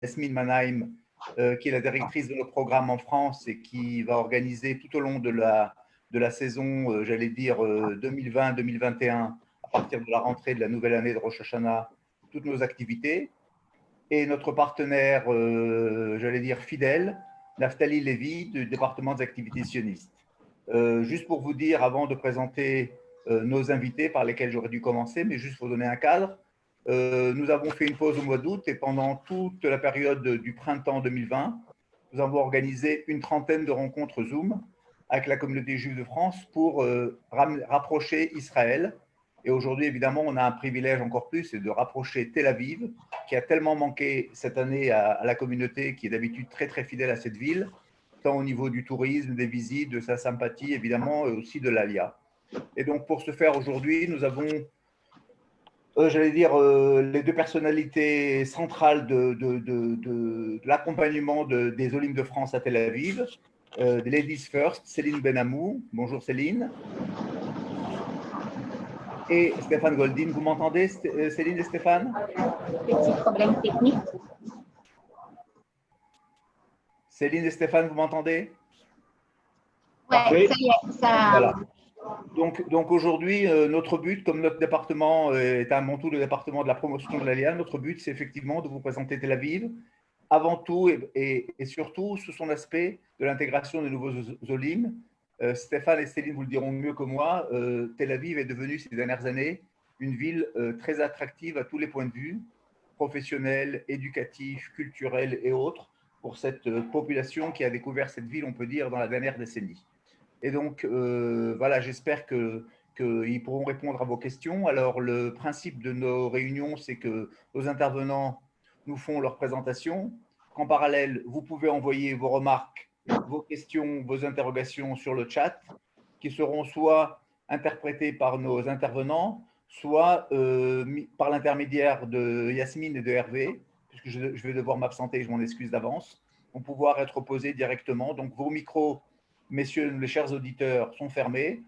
Yasmine Mannheim, qui est la directrice de nos programmes en France et qui va organiser tout au long de la saison, j'allais dire 2020-2021, à partir de la rentrée de la nouvelle année de Rosh Hashanah, toutes nos activités. Et notre partenaire, j'allais dire fidèle, Naftali Lévy, du département des activités sionistes. Juste pour vous dire, avant de présenter nos invités par lesquels j'aurais dû commencer, mais juste pour donner un cadre, nous avons fait une pause au mois d'août et pendant toute la période du printemps 2020, nous avons organisé une trentaine de rencontres Zoom avec la communauté juive de France pour rapprocher Israël. Et aujourd'hui, évidemment, on a un privilège encore plus, c'est de rapprocher Tel Aviv, qui a tellement manqué cette année à la communauté, qui est d'habitude très, très fidèle à cette ville, tant au niveau du tourisme, des visites, de sa sympathie, évidemment, et aussi de l'ALIA. Et donc, pour ce faire aujourd'hui, nous avons, j'allais dire, les deux personnalités centrales de l'accompagnement des Olympiques de France à Tel Aviv. Ladies First, Céline Benamou. Bonjour Céline. Et Stéphane Goldin. Vous m'entendez, Céline et Stéphane? Petit problème technique. Céline et Stéphane, vous m'entendez? Oui, ça y est. Ça... Voilà. Donc aujourd'hui, notre but, comme notre département est à mon tour le département de la promotion de l'Alliance, notre but, c'est effectivement de vous présenter Tel Aviv, avant tout et surtout sous son aspect de l'intégration des nouveaux Olim. Stéphane et Céline vous le diront mieux que moi, Tel Aviv est devenue ces dernières années une ville très attractive à tous les points de vue, professionnels, éducatifs, culturels et autres, pour cette population qui a découvert cette ville, on peut dire, dans la dernière décennie. Et donc, voilà, j'espère qu'ils pourront répondre à vos questions. Alors, le principe de nos réunions, c'est que nos intervenants nous font leur présentation. En parallèle, vous pouvez envoyer vos remarques, vos questions, vos interrogations sur le chat, qui seront soit interprétées par nos intervenants, soit par l'intermédiaire de Yasmine et de Hervé, puisque je vais devoir m'absenter, je m'en excuse d'avance, vont pouvoir être posés directement. Donc, vos micros, messieurs les chers auditeurs, sont fermés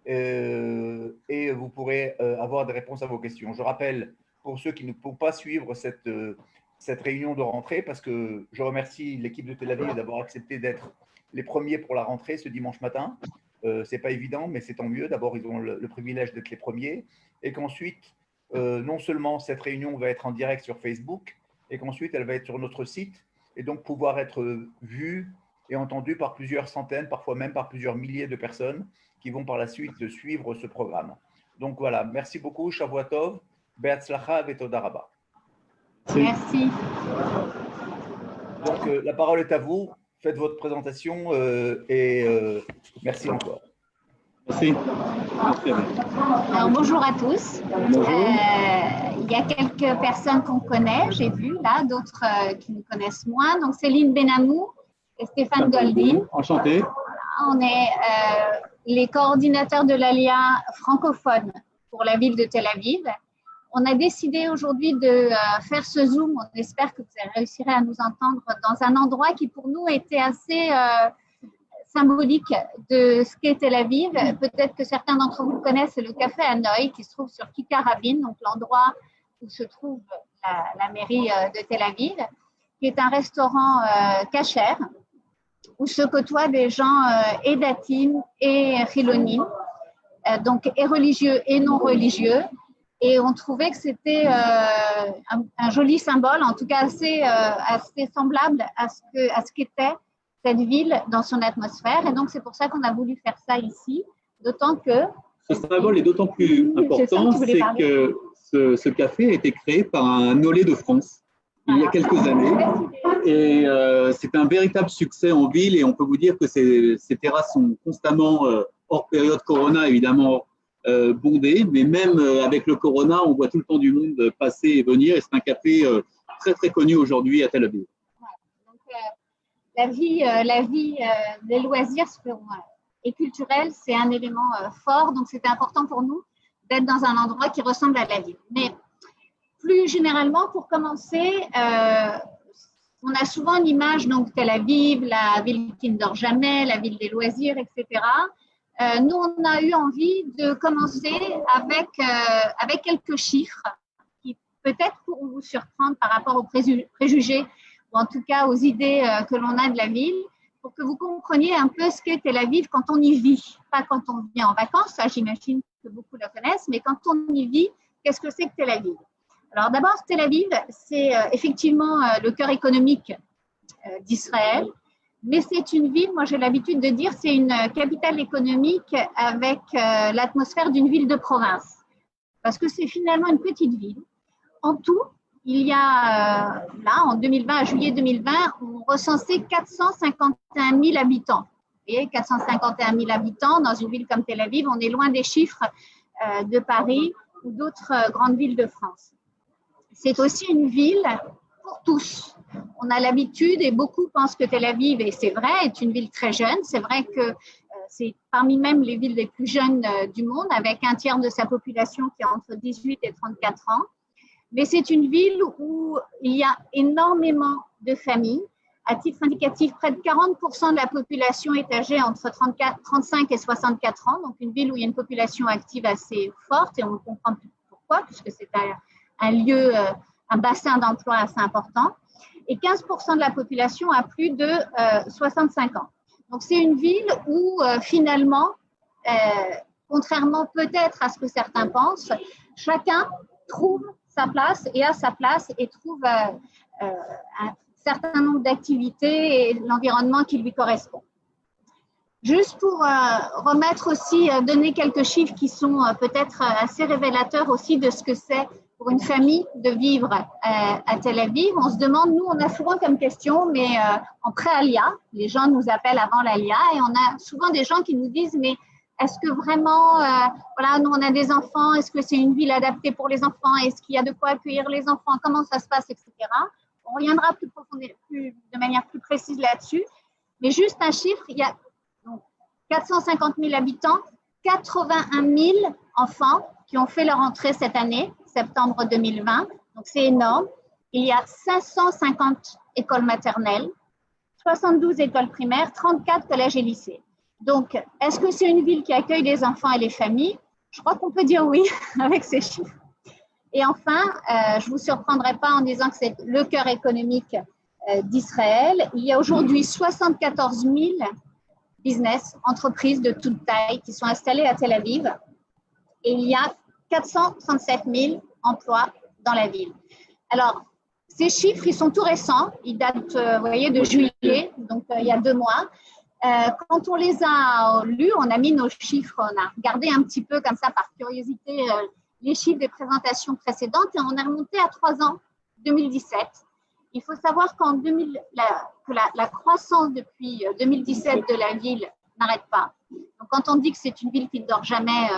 et vous pourrez avoir des réponses à vos questions. Je rappelle, pour ceux qui ne peuvent pas suivre cette réunion de rentrée, parce que je remercie l'équipe de Tel Aviv d'avoir accepté d'être les premiers pour la rentrée ce dimanche matin. Ce n'est pas évident, mais c'est tant mieux. D'abord, ils ont le privilège d'être les premiers. Et qu'ensuite, non seulement cette réunion va être en direct sur Facebook, et qu'ensuite, elle va être sur notre site, et donc pouvoir être vue et entendu par plusieurs centaines, parfois même par plusieurs milliers de personnes qui vont par la suite suivre ce programme. Donc voilà, merci beaucoup, Shavua Tov, Be'atzlacha v'toda rabba. Merci. Donc la parole est à vous, faites votre présentation et merci encore. Merci. Alors, bonjour à tous. Il y a quelques personnes qu'on connaît, j'ai vu là, d'autres qui nous connaissent moins. Donc Céline Benamou et Stéphane Goldin. Enchanté. On est les coordinateurs de l'ALIA francophone pour la ville de Tel Aviv. On a décidé aujourd'hui de faire ce Zoom. On espère que vous réussirez à nous entendre dans un endroit qui pour nous était assez symbolique de ce qu'est Tel Aviv. Peut-être que certains d'entre vous le connaissent, c'est le Café Hanoï qui se trouve sur Kikar Rabin, donc l'endroit où se trouve la mairie de Tel Aviv, qui est un restaurant kasher, où se côtoient des gens et datim et chilonim, donc et religieux et non religieux. Et on trouvait que c'était un joli symbole, en tout cas assez semblable à ce qu'était cette ville dans son atmosphère. Et donc, c'est pour ça qu'on a voulu faire ça ici, d'autant que… Ce symbole est d'autant plus important, c'est que ce café a été créé par un olé de France il y a quelques années. Et c'est un véritable succès en ville et on peut vous dire que ces terrasses sont constamment, hors période Corona évidemment, bondées. Mais même avec le Corona, on voit tout le temps du monde passer et venir. Et c'est un café très très connu aujourd'hui à Tel Aviv. La vie des loisirs et culturels, c'est un élément fort. Donc, c'était important pour nous d'être dans un endroit qui ressemble à la ville. Mais plus généralement, pour commencer, on a souvent l'image, donc Tel Aviv, la ville qui ne dort jamais, la ville des loisirs, etc. Nous, on a eu envie de commencer avec quelques chiffres qui peut-être pourront vous surprendre par rapport aux préjugés ou en tout cas aux idées que l'on a de la ville, pour que vous compreniez un peu ce qu'est Tel Aviv quand on y vit. Pas quand on vient en vacances, ça j'imagine que beaucoup la connaissent, mais quand on y vit, qu'est-ce que c'est que Tel Aviv? Alors d'abord, Tel Aviv, c'est effectivement le cœur économique d'Israël, mais c'est une ville, moi j'ai l'habitude de dire, c'est une capitale économique avec l'atmosphère d'une ville de province, parce que c'est finalement une petite ville. En tout, il y a, là, en 2020, à juillet 2020, on recensait 451 000 habitants. Et 451 000 habitants dans une ville comme Tel Aviv, on est loin des chiffres de Paris ou d'autres grandes villes de France. C'est aussi une ville pour tous. On a l'habitude, et beaucoup pensent que Tel Aviv, et c'est vrai, est une ville très jeune. C'est vrai que c'est parmi même les villes les plus jeunes du monde, avec un tiers de sa population qui a entre 18 et 34 ans. Mais c'est une ville où il y a énormément de familles. À titre indicatif, près de 40% de la population est âgée entre 35 et 64 ans, donc une ville où il y a une population active assez forte, et on comprend pourquoi, puisque c'est un lieu, un bassin d'emploi assez important. Et 15% de la population a plus de 65 ans. Donc c'est une ville où finalement, contrairement peut-être à ce que certains pensent, chacun trouve sa place et à sa place et trouve un certain nombre d'activités et l'environnement qui lui correspond. Juste pour remettre aussi, donner quelques chiffres qui sont peut-être assez révélateurs aussi de ce que c'est pour une famille de vivre à Tel Aviv. On se demande, nous on a souvent comme question, mais en pré-Alia, les gens nous appellent avant l'Alia et on a souvent des gens qui nous disent, mais est-ce que vraiment, voilà, nous on a des enfants, est-ce que c'est une ville adaptée pour les enfants, est-ce qu'il y a de quoi accueillir les enfants, comment ça se passe, etc. On reviendra de manière plus précise là-dessus, mais juste un chiffre, il y a donc 450 000 habitants, 81 000 enfants qui ont fait leur entrée cette année, septembre 2020, donc c'est énorme. Il y a 550 écoles maternelles, 72 écoles primaires, 34 collèges et lycées. Donc, est-ce que c'est une ville qui accueille les enfants et les familles? Je crois qu'on peut dire oui avec ces chiffres. Et enfin, je ne vous surprendrai pas en disant que c'est le cœur économique d'Israël. Il y a aujourd'hui 74 000 business, entreprises de toute taille qui sont installées à Tel Aviv. Et il y a 437 000 emplois dans la ville. Alors, ces chiffres, ils sont tout récents. Ils datent, vous voyez, de juillet, donc il y a 2 mois. Quand on les a lus, on a mis nos chiffres, on a regardé un petit peu comme ça par curiosité les chiffres des présentations précédentes et on est remonté à 3 ans, 2017. Il faut savoir qu'en que la croissance depuis 2017 de la ville n'arrête pas. Donc, quand on dit que c'est une ville qui ne dort jamais,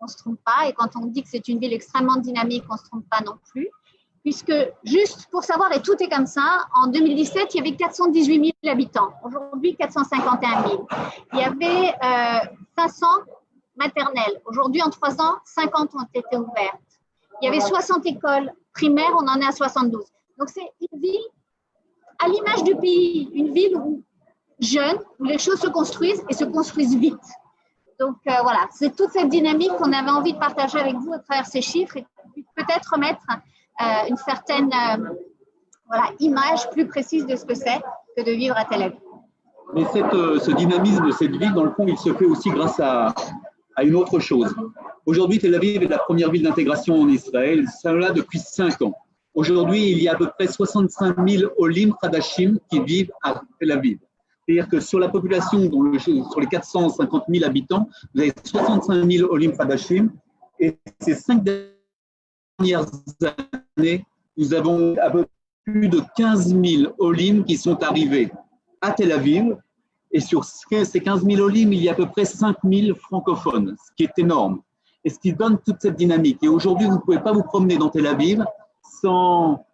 on ne se trompe pas. Et quand on dit que c'est une ville extrêmement dynamique, on ne se trompe pas non plus. Puisque, juste pour savoir, et tout est comme ça, en 2017, il y avait 418 000 habitants. Aujourd'hui, 451 000. Il y avait 500 maternelles. Aujourd'hui, en 3 ans, 50 ont été ouvertes. Il y avait 60 écoles primaires, on en est à 72. Donc, c'est une ville, à l'image du pays, une ville jeune, où les choses se construisent et se construisent vite. Donc, voilà, c'est toute cette dynamique qu'on avait envie de partager avec vous à travers ces chiffres et peut-être remettre une certaine image plus précise de ce que c'est que de vivre à Tel Aviv. Mais ce dynamisme de cette ville, dans le fond, il se fait aussi grâce à une autre chose. Aujourd'hui, Tel Aviv est la première ville d'intégration en Israël, cela depuis 5 ans. Aujourd'hui, il y a à peu près 65 000 Olim Khadashim qui vivent à Tel Aviv. C'est-à-dire que sur la population, sur les 450 000 habitants, vous avez 65 000 Olim Khadashim. Et ces 5 dernières années, nous avons à peu près plus de 15 000 Olim qui sont arrivés à Tel Aviv. Et sur ces 15 000 Olim, il y a à peu près 5 000 francophones, ce qui est énorme. Et ce qui donne toute cette dynamique. Et aujourd'hui, vous ne pouvez pas vous promener dans Tel Aviv sans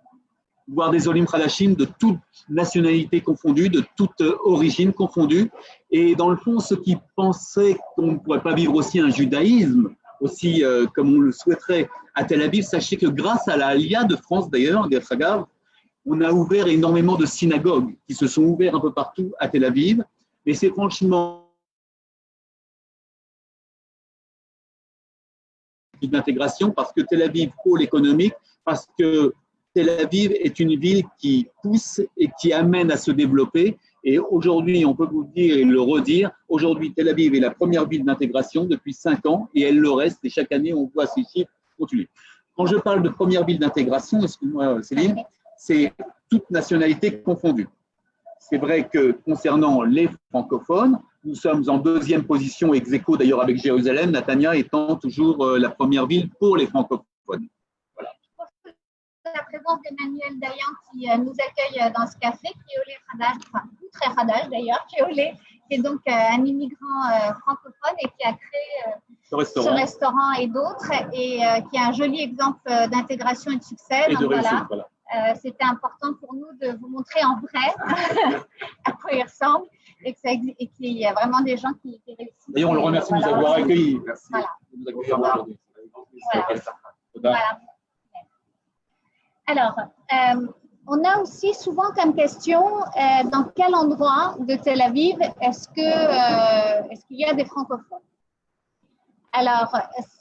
voir des Olim Khadashim de toute nationalité confondue, de toute origine confondue. Et dans le fond, ceux qui pensaient qu'on ne pourrait pas vivre aussi un judaïsme, aussi comme on le souhaiterait à Tel Aviv, sachez que grâce à la Aliyah de France d'ailleurs, on a ouvert énormément de synagogues qui se sont ouvertes un peu partout à Tel Aviv. Mais c'est franchement d'intégration parce que Tel Aviv, pôle économique, parce que Tel Aviv est une ville qui pousse et qui amène à se développer. Et aujourd'hui, on peut vous le dire et le redire, aujourd'hui, Tel Aviv est la première ville d'intégration depuis 5 ans et elle le reste. Et chaque année, on voit ces chiffres continuer. Quand je parle de première ville d'intégration, excuse-moi Céline, c'est toute nationalité confondue. C'est vrai que concernant les francophones, nous sommes en 2e position, ex aequo d'ailleurs avec Jérusalem, Natania étant toujours la première ville pour les francophones. Voilà. La présence d'Emmanuel Dayan qui nous accueille dans ce café, Kéolé Hadash, enfin très Hadash d'ailleurs, Kéolé, qui est donc un immigrant francophone et qui a créé ce restaurant et d'autres, et qui est un joli exemple d'intégration et de succès. Et de réussite, voilà. C'était important pour nous de vous montrer en vrai à quoi il ressemble et qu'il y a vraiment des gens qui réussissent. D'ailleurs, on le remercie de nous avoir accueillis. Merci de nous accueillir aujourd'hui. Voilà. Alors, on a aussi souvent comme question dans quel endroit de Tel Aviv est-ce qu'il y a des francophones? Alors,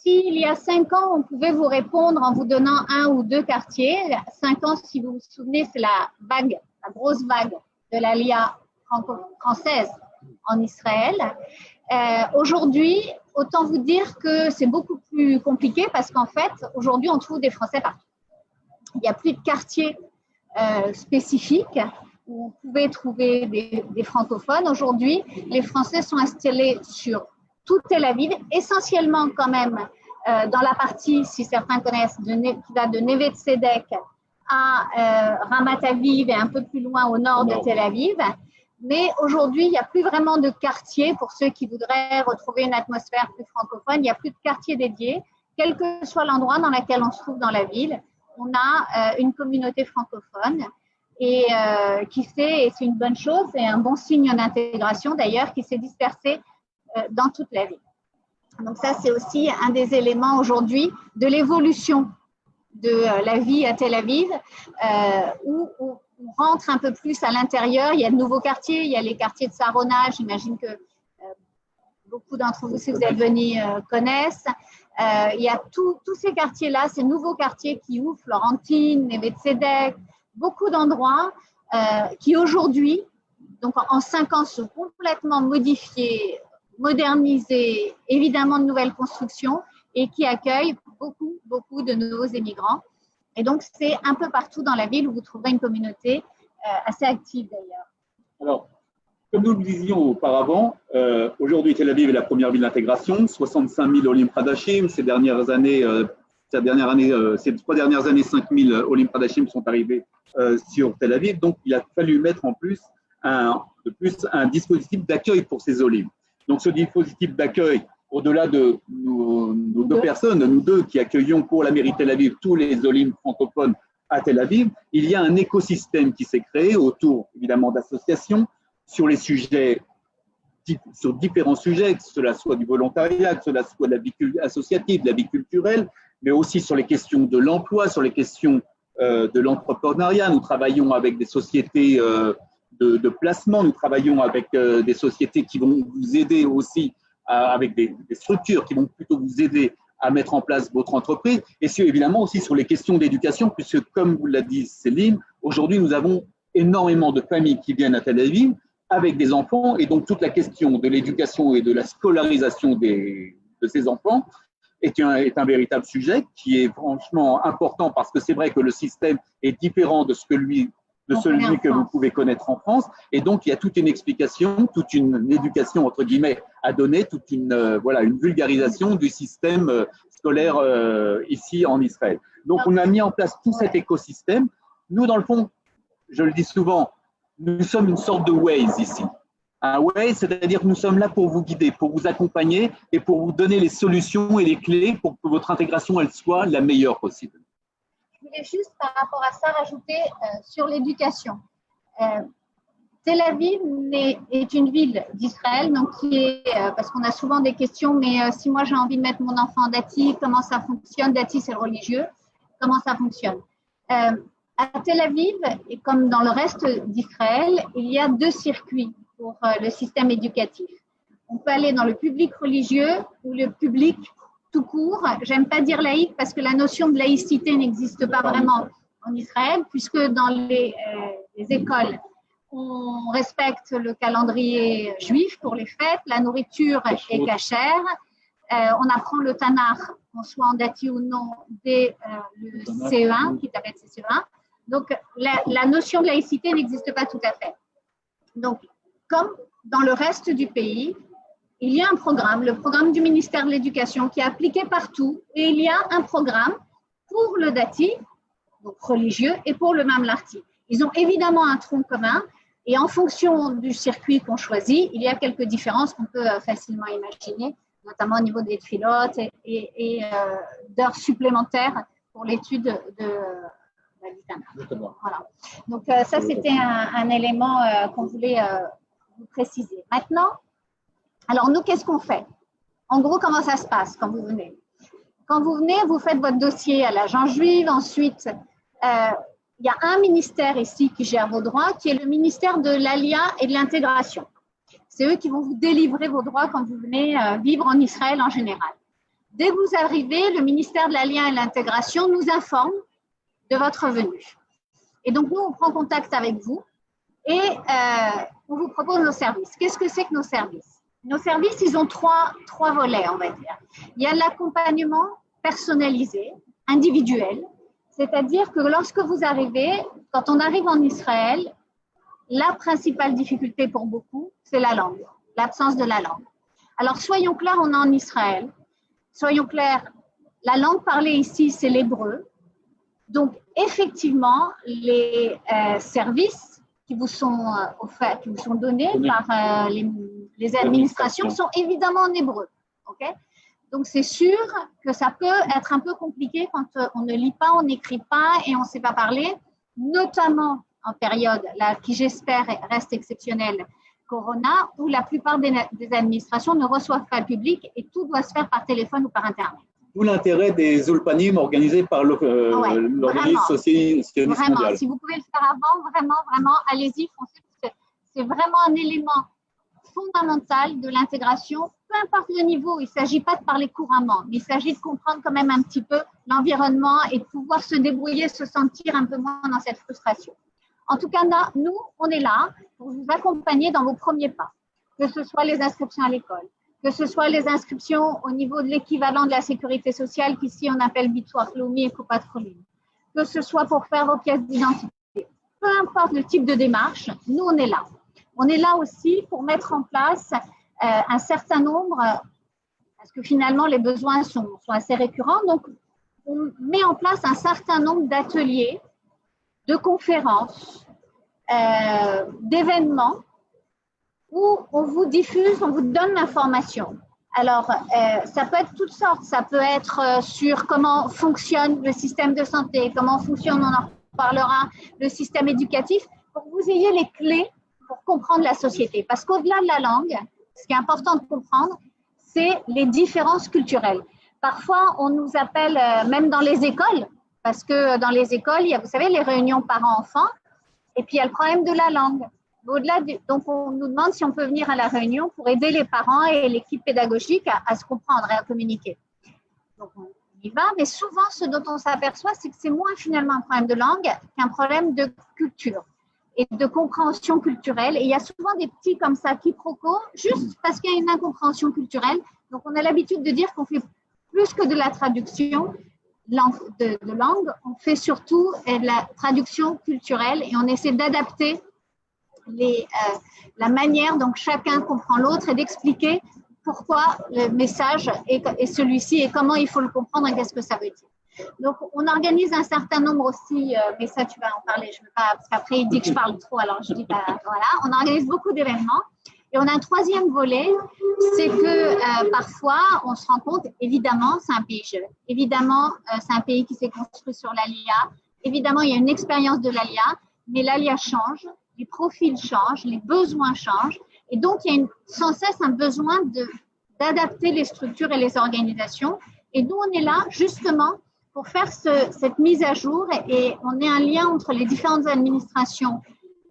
s'il y a 5 ans, on pouvait vous répondre en vous donnant 1 ou 2 quartiers. 5 ans, si vous vous souvenez, c'est la grosse vague de l'Aliyah française en Israël. Aujourd'hui, autant vous dire que c'est beaucoup plus compliqué parce qu'en fait, aujourd'hui, on trouve des Français partout. Il n'y a plus de quartiers spécifiques où on pouvait trouver des francophones. Aujourd'hui, les Français sont installés sur tout Tel Aviv, essentiellement quand même dans la partie, si certains connaissent, qui va de Neve Tzedek à Ramat Aviv et un peu plus loin au nord de Tel Aviv. Mais aujourd'hui, il n'y a plus vraiment de quartier pour ceux qui voudraient retrouver une atmosphère plus francophone. Il n'y a plus de quartier dédié. Quel que soit l'endroit dans lequel on se trouve dans la ville, on a une communauté francophone et et c'est une bonne chose, c'est un bon signe d'intégration d'ailleurs, qui s'est dispersée dans toute la ville. Donc ça, c'est aussi un des éléments aujourd'hui de l'évolution de la vie à Tel Aviv, où on rentre un peu plus à l'intérieur. Il y a de nouveaux quartiers, il y a les quartiers de Sarona, j'imagine que beaucoup d'entre vous, si vous êtes venus, connaissent. Il y a tous ces quartiers-là, ces nouveaux quartiers qui ouvrent, Florentine, Neve Tzedek, beaucoup d'endroits qui aujourd'hui, donc en 5 ans, sont complètement modifiés, modernisés, évidemment de nouvelles constructions et qui accueillent beaucoup de nouveaux émigrants. Et donc, c'est un peu partout dans la ville où vous trouverez une communauté assez active d'ailleurs. Alors, comme nous le disions auparavant, aujourd'hui, Tel Aviv est la première ville d'intégration, 65 000 Olim Hadashim. Ces 3 dernières années, 5 000 Olim Hadashim sont arrivés sur Tel Aviv. Donc, il a fallu mettre en plus un dispositif d'accueil pour ces Olim. Donc, ce dispositif d'accueil, au-delà de nous 2 personnes, nous 2 qui accueillons pour la mairie Tel Aviv tous les Olim francophones à Tel Aviv, il y a un écosystème qui s'est créé autour, évidemment, d'associations sur différents sujets, que cela soit du volontariat, que cela soit de la vie associative, de la vie culturelle, mais aussi sur les questions de l'emploi, sur les questions de l'entrepreneuriat. Nous travaillons avec des sociétés de placement, nous travaillons avec des sociétés qui vont vous aider aussi, avec des structures qui vont plutôt vous aider à mettre en place votre entreprise, et c'est évidemment aussi sur les questions d'éducation, puisque comme vous l'a dit Céline, aujourd'hui nous avons énormément de familles qui viennent à Tel Aviv avec des enfants, et donc toute la question de l'éducation et de la scolarisation de ces enfants est un véritable sujet qui est franchement important, parce que c'est vrai que le système est différent de celui que vous pouvez connaître en France, et donc il y a toute une explication, toute une éducation entre guillemets à donner, toute une vulgarisation du système scolaire ici en Israël. Donc on a mis en place tout cet écosystème. Nous, dans le fond, je le dis souvent, nous sommes une sorte de Waze ici. Un Waze, c'est-à-dire que nous sommes là pour vous guider, pour vous accompagner et pour vous donner les solutions et les clés pour que votre intégration elle soit la meilleure possible. Je voulais juste par rapport à ça rajouter sur l'éducation. Tel Aviv est une ville d'Israël, donc qui est, parce qu'on a souvent des questions, mais si moi j'ai envie de mettre mon enfant en Dati, comment ça fonctionne? Dati, c'est le religieux, comment ça fonctionne? À Tel Aviv, et comme dans le reste d'Israël, il y a 2 circuits pour le système éducatif. On peut aller dans le public religieux ou le public tout court. J'aime pas dire laïque parce que la notion de laïcité n'existe pas vraiment en Israël, puisque dans les écoles, on respecte le calendrier juif pour les fêtes, la nourriture est cachère, on apprend le Tanakh, qu'on soit en dati ou non, dès le CE1, qui t'appelle CE1. Donc, la notion de laïcité n'existe pas tout à fait. Donc, comme dans le reste du pays, il y a un programme, le programme du ministère de l'Éducation, qui est appliqué partout, et il y a un programme pour le dati, donc religieux, et pour le mamlarti. Ils ont évidemment un tronc commun, et en fonction du circuit qu'on choisit, il y a quelques différences qu'on peut facilement imaginer, notamment au niveau des filotes et d'heures supplémentaires pour l'étude de la littérature. Voilà. Donc, ça, c'était un élément qu'on voulait vous préciser. Maintenant, alors nous, qu'est-ce qu'on fait? En gros, comment ça se passe quand vous venez? Quand vous venez, vous faites votre dossier à l'agence juive. Ensuite, il y a un ministère ici qui gère vos droits, qui est le ministère de l'Alia et de l'intégration. C'est eux qui vont vous délivrer vos droits quand vous venez vivre en Israël en général. Dès que vous arrivez, le ministère de l'Alia et de l'intégration nous informe de votre venue. Et donc, nous, on prend contact avec vous et on vous propose nos services. Qu'est-ce que c'est que nos services? Nos services, ils ont trois volets, on va dire. Il y a l'accompagnement personnalisé, individuel, c'est-à-dire que lorsque vous arrivez, quand on arrive en Israël, la principale difficulté pour beaucoup, c'est la langue, l'absence de la langue. Alors, soyons clairs, on est en Israël. Soyons clairs, la langue parlée ici, c'est l'hébreu. Donc, effectivement, les services qui vous sont offerts, qui vous sont donnés par les administrations sont évidemment en hébreu. Okay? Donc, c'est sûr que ça peut être un peu compliqué quand on ne lit pas, on n'écrit pas et on ne sait pas parler, notamment en période là, qui j'espère reste exceptionnelle, Corona, où la plupart des administrations ne reçoivent pas le public et tout doit se faire par téléphone ou par Internet. D'où l'intérêt des Ulpanim organisés par l'organisme sioniste mondial. Vraiment, si vous pouvez le faire avant, vraiment, allez-y, foncez, parce que c'est vraiment un élément fondamental de l'intégration, peu importe le niveau. Il ne s'agit pas de parler couramment, mais il s'agit de comprendre quand même un petit peu l'environnement et de pouvoir se débrouiller, se sentir un peu moins dans cette frustration. En tout cas, nous, on est là pour vous accompagner dans vos premiers pas, que ce soit les inscriptions à l'école, que ce soit les inscriptions au niveau de l'équivalent de la sécurité sociale qu'ici on appelle Bitoach Leumi et Coupat Cholim, que ce soit pour faire vos pièces d'identité. Peu importe le type de démarche, nous, on est là. On est là aussi pour mettre en place un certain nombre, parce que finalement, les besoins sont assez récurrents, donc on met en place un certain nombre d'ateliers, de conférences, d'événements où on vous diffuse, on vous donne l'information. Alors, ça peut être toutes sortes. Ça peut être sur comment fonctionne le système de santé, comment fonctionne, on en parlera, le système éducatif, pour que vous ayez les clés pour comprendre la société. Parce qu'au-delà de la langue, ce qui est important de comprendre, c'est les différences culturelles. Parfois, on nous appelle, même dans les écoles, parce que dans les écoles, il y a, vous savez, les réunions parents-enfants, et puis il y a le problème de la langue. Au-delà donc, on nous demande si on peut venir à la réunion pour aider les parents et l'équipe pédagogique à se comprendre et à communiquer. Donc, on y va, mais souvent, ce dont on s'aperçoit, c'est que c'est moins finalement un problème de langue qu'un problème de culture et de compréhension culturelle. Et il y a souvent des petits comme ça, quiproquos, juste parce qu'il y a une incompréhension culturelle. Donc, on a l'habitude de dire qu'on fait plus que de la traduction de langue, on fait surtout de la traduction culturelle et on essaie d'adapter la manière dont chacun comprend l'autre et d'expliquer pourquoi le message est celui-ci et comment il faut le comprendre et qu'est-ce que ça veut dire. Donc, on organise un certain nombre aussi, mais ça, tu vas en parler, je ne veux pas, parce qu'après, il dit que je parle trop, alors je dis pas, voilà. On organise beaucoup d'événements. Et on a un troisième volet, c'est que parfois, on se rend compte, évidemment, c'est un pays jeune. Évidemment, c'est un pays qui s'est construit sur l'ALIA. Évidemment, il y a une expérience de l'ALIA, mais l'ALIA change, les profils changent, les besoins changent. Et donc, il y a sans cesse un besoin d'adapter les structures et les organisations. Et nous, on est là, justement, pour faire cette mise à jour et on est un lien entre les différentes administrations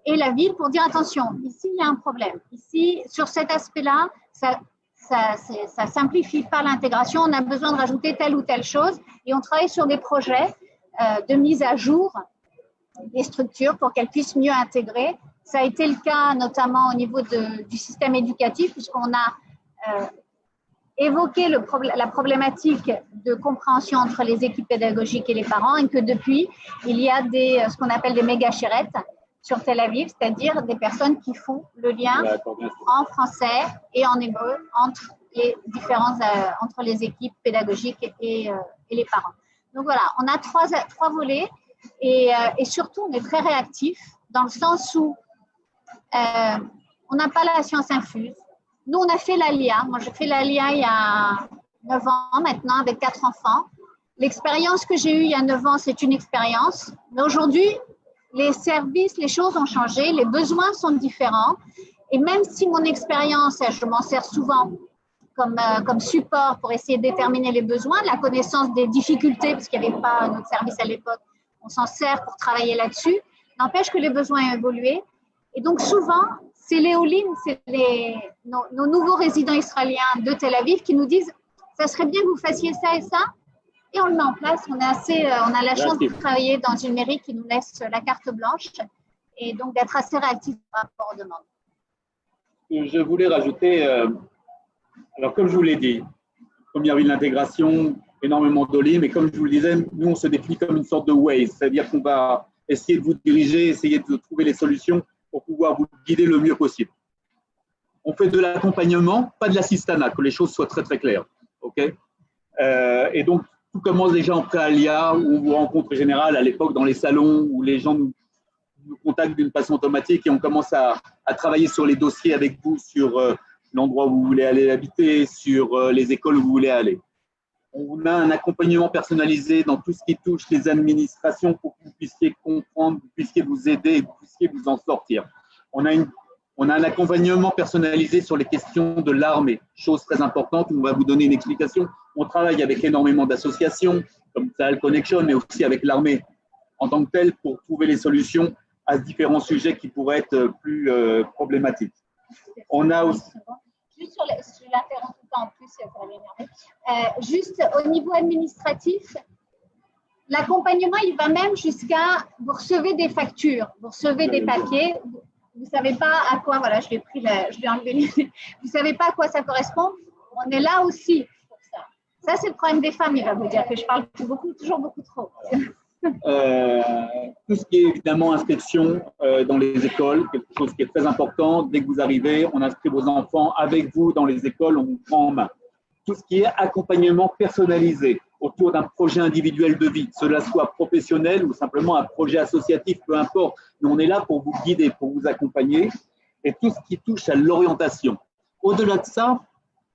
et la ville pour dire attention, ici il y a un problème. Ici, sur cet aspect-là, ça simplifie pas l'intégration, on a besoin de rajouter telle ou telle chose et on travaille sur des projets de mise à jour des structures pour qu'elles puissent mieux intégrer. Ça a été le cas notamment au niveau du système éducatif, puisqu'on a évoqué la problématique de compréhension entre les équipes pédagogiques et les parents, et que depuis, il y a ce qu'on appelle des méga-chérettes sur Tel Aviv, c'est-à-dire des personnes qui font le lien en français et en hébreu entre les équipes pédagogiques et les parents. Donc voilà, on a trois volets et surtout on est très réactif dans le sens où on n'a pas la science infuse. Nous, on a fait l'ALIA. Moi, j'ai fait l'ALIA il y a 9 ans maintenant avec 4 enfants. L'expérience que j'ai eue il y a 9 ans, c'est une expérience. Mais aujourd'hui, les services, les choses ont changé, les besoins sont différents. Et même si mon expérience, je m'en sers souvent comme support pour essayer de déterminer les besoins, la connaissance des difficultés, parce qu'il n'y avait pas notre service à l'époque, on s'en sert pour travailler là-dessus, n'empêche que les besoins ont évolué. Et donc souvent, c'est les Olim, c'est nos nouveaux résidents israéliens de Tel Aviv qui nous disent « ça serait bien que vous fassiez ça et ça ». Et on le met en place. On a la chance de travailler dans une mairie qui nous laisse la carte blanche et donc d'être assez réactif par rapport aux demandes. Je voulais rajouter, alors comme je vous l'ai dit, comme il y avait l'intégration, énormément d'Olim, mais comme je vous le disais, nous on se définit comme une sorte de Waze, c'est-à-dire qu'on va essayer de vous diriger, essayer de trouver les solutions pour pouvoir vous guider le mieux possible. On fait de l'accompagnement, pas de l'assistanat, que les choses soient très très claires. Okay, et donc, tout commence déjà en pré-alia, où on vous rencontre en général à l'époque dans les salons, où les gens nous contactent d'une façon automatique et on commence à travailler sur les dossiers avec vous, sur l'endroit où vous voulez aller habiter, sur les écoles où vous voulez aller. On a un accompagnement personnalisé dans tout ce qui touche les administrations pour que vous puissiez comprendre, que vous puissiez vous aider et que vous puissiez vous en sortir. On a un accompagnement personnalisé sur les questions de l'armée, chose très importante, on va vous donner une explication. On travaille avec énormément d'associations, comme Sahel Connection, mais aussi avec l'armée en tant que telle pour trouver les solutions à différents sujets qui pourraient être plus problématiques. On a aussi… Juste sur l'interromps tout le temps en plus, pour l'énerver. Juste au niveau administratif, l'accompagnement, il va même jusqu'à vous recevez des factures, vous recevez des papiers, vous ne savez pas à quoi, voilà, je vais enlever les… Vous ne savez pas à quoi ça correspond, on est là aussi pour ça. Ça, c'est le problème des femmes, il va vous dire que je parle toujours beaucoup trop. Tout ce qui est évidemment inscription dans les écoles, quelque chose qui est très important. Dès que vous arrivez, on inscrit vos enfants avec vous dans les écoles, on vous prend en main. Tout ce qui est accompagnement personnalisé autour d'un projet individuel de vie, que cela soit professionnel ou simplement un projet associatif, peu importe. Mais on est là pour vous guider, pour vous accompagner. Et tout ce qui touche à l'orientation. Au-delà de ça,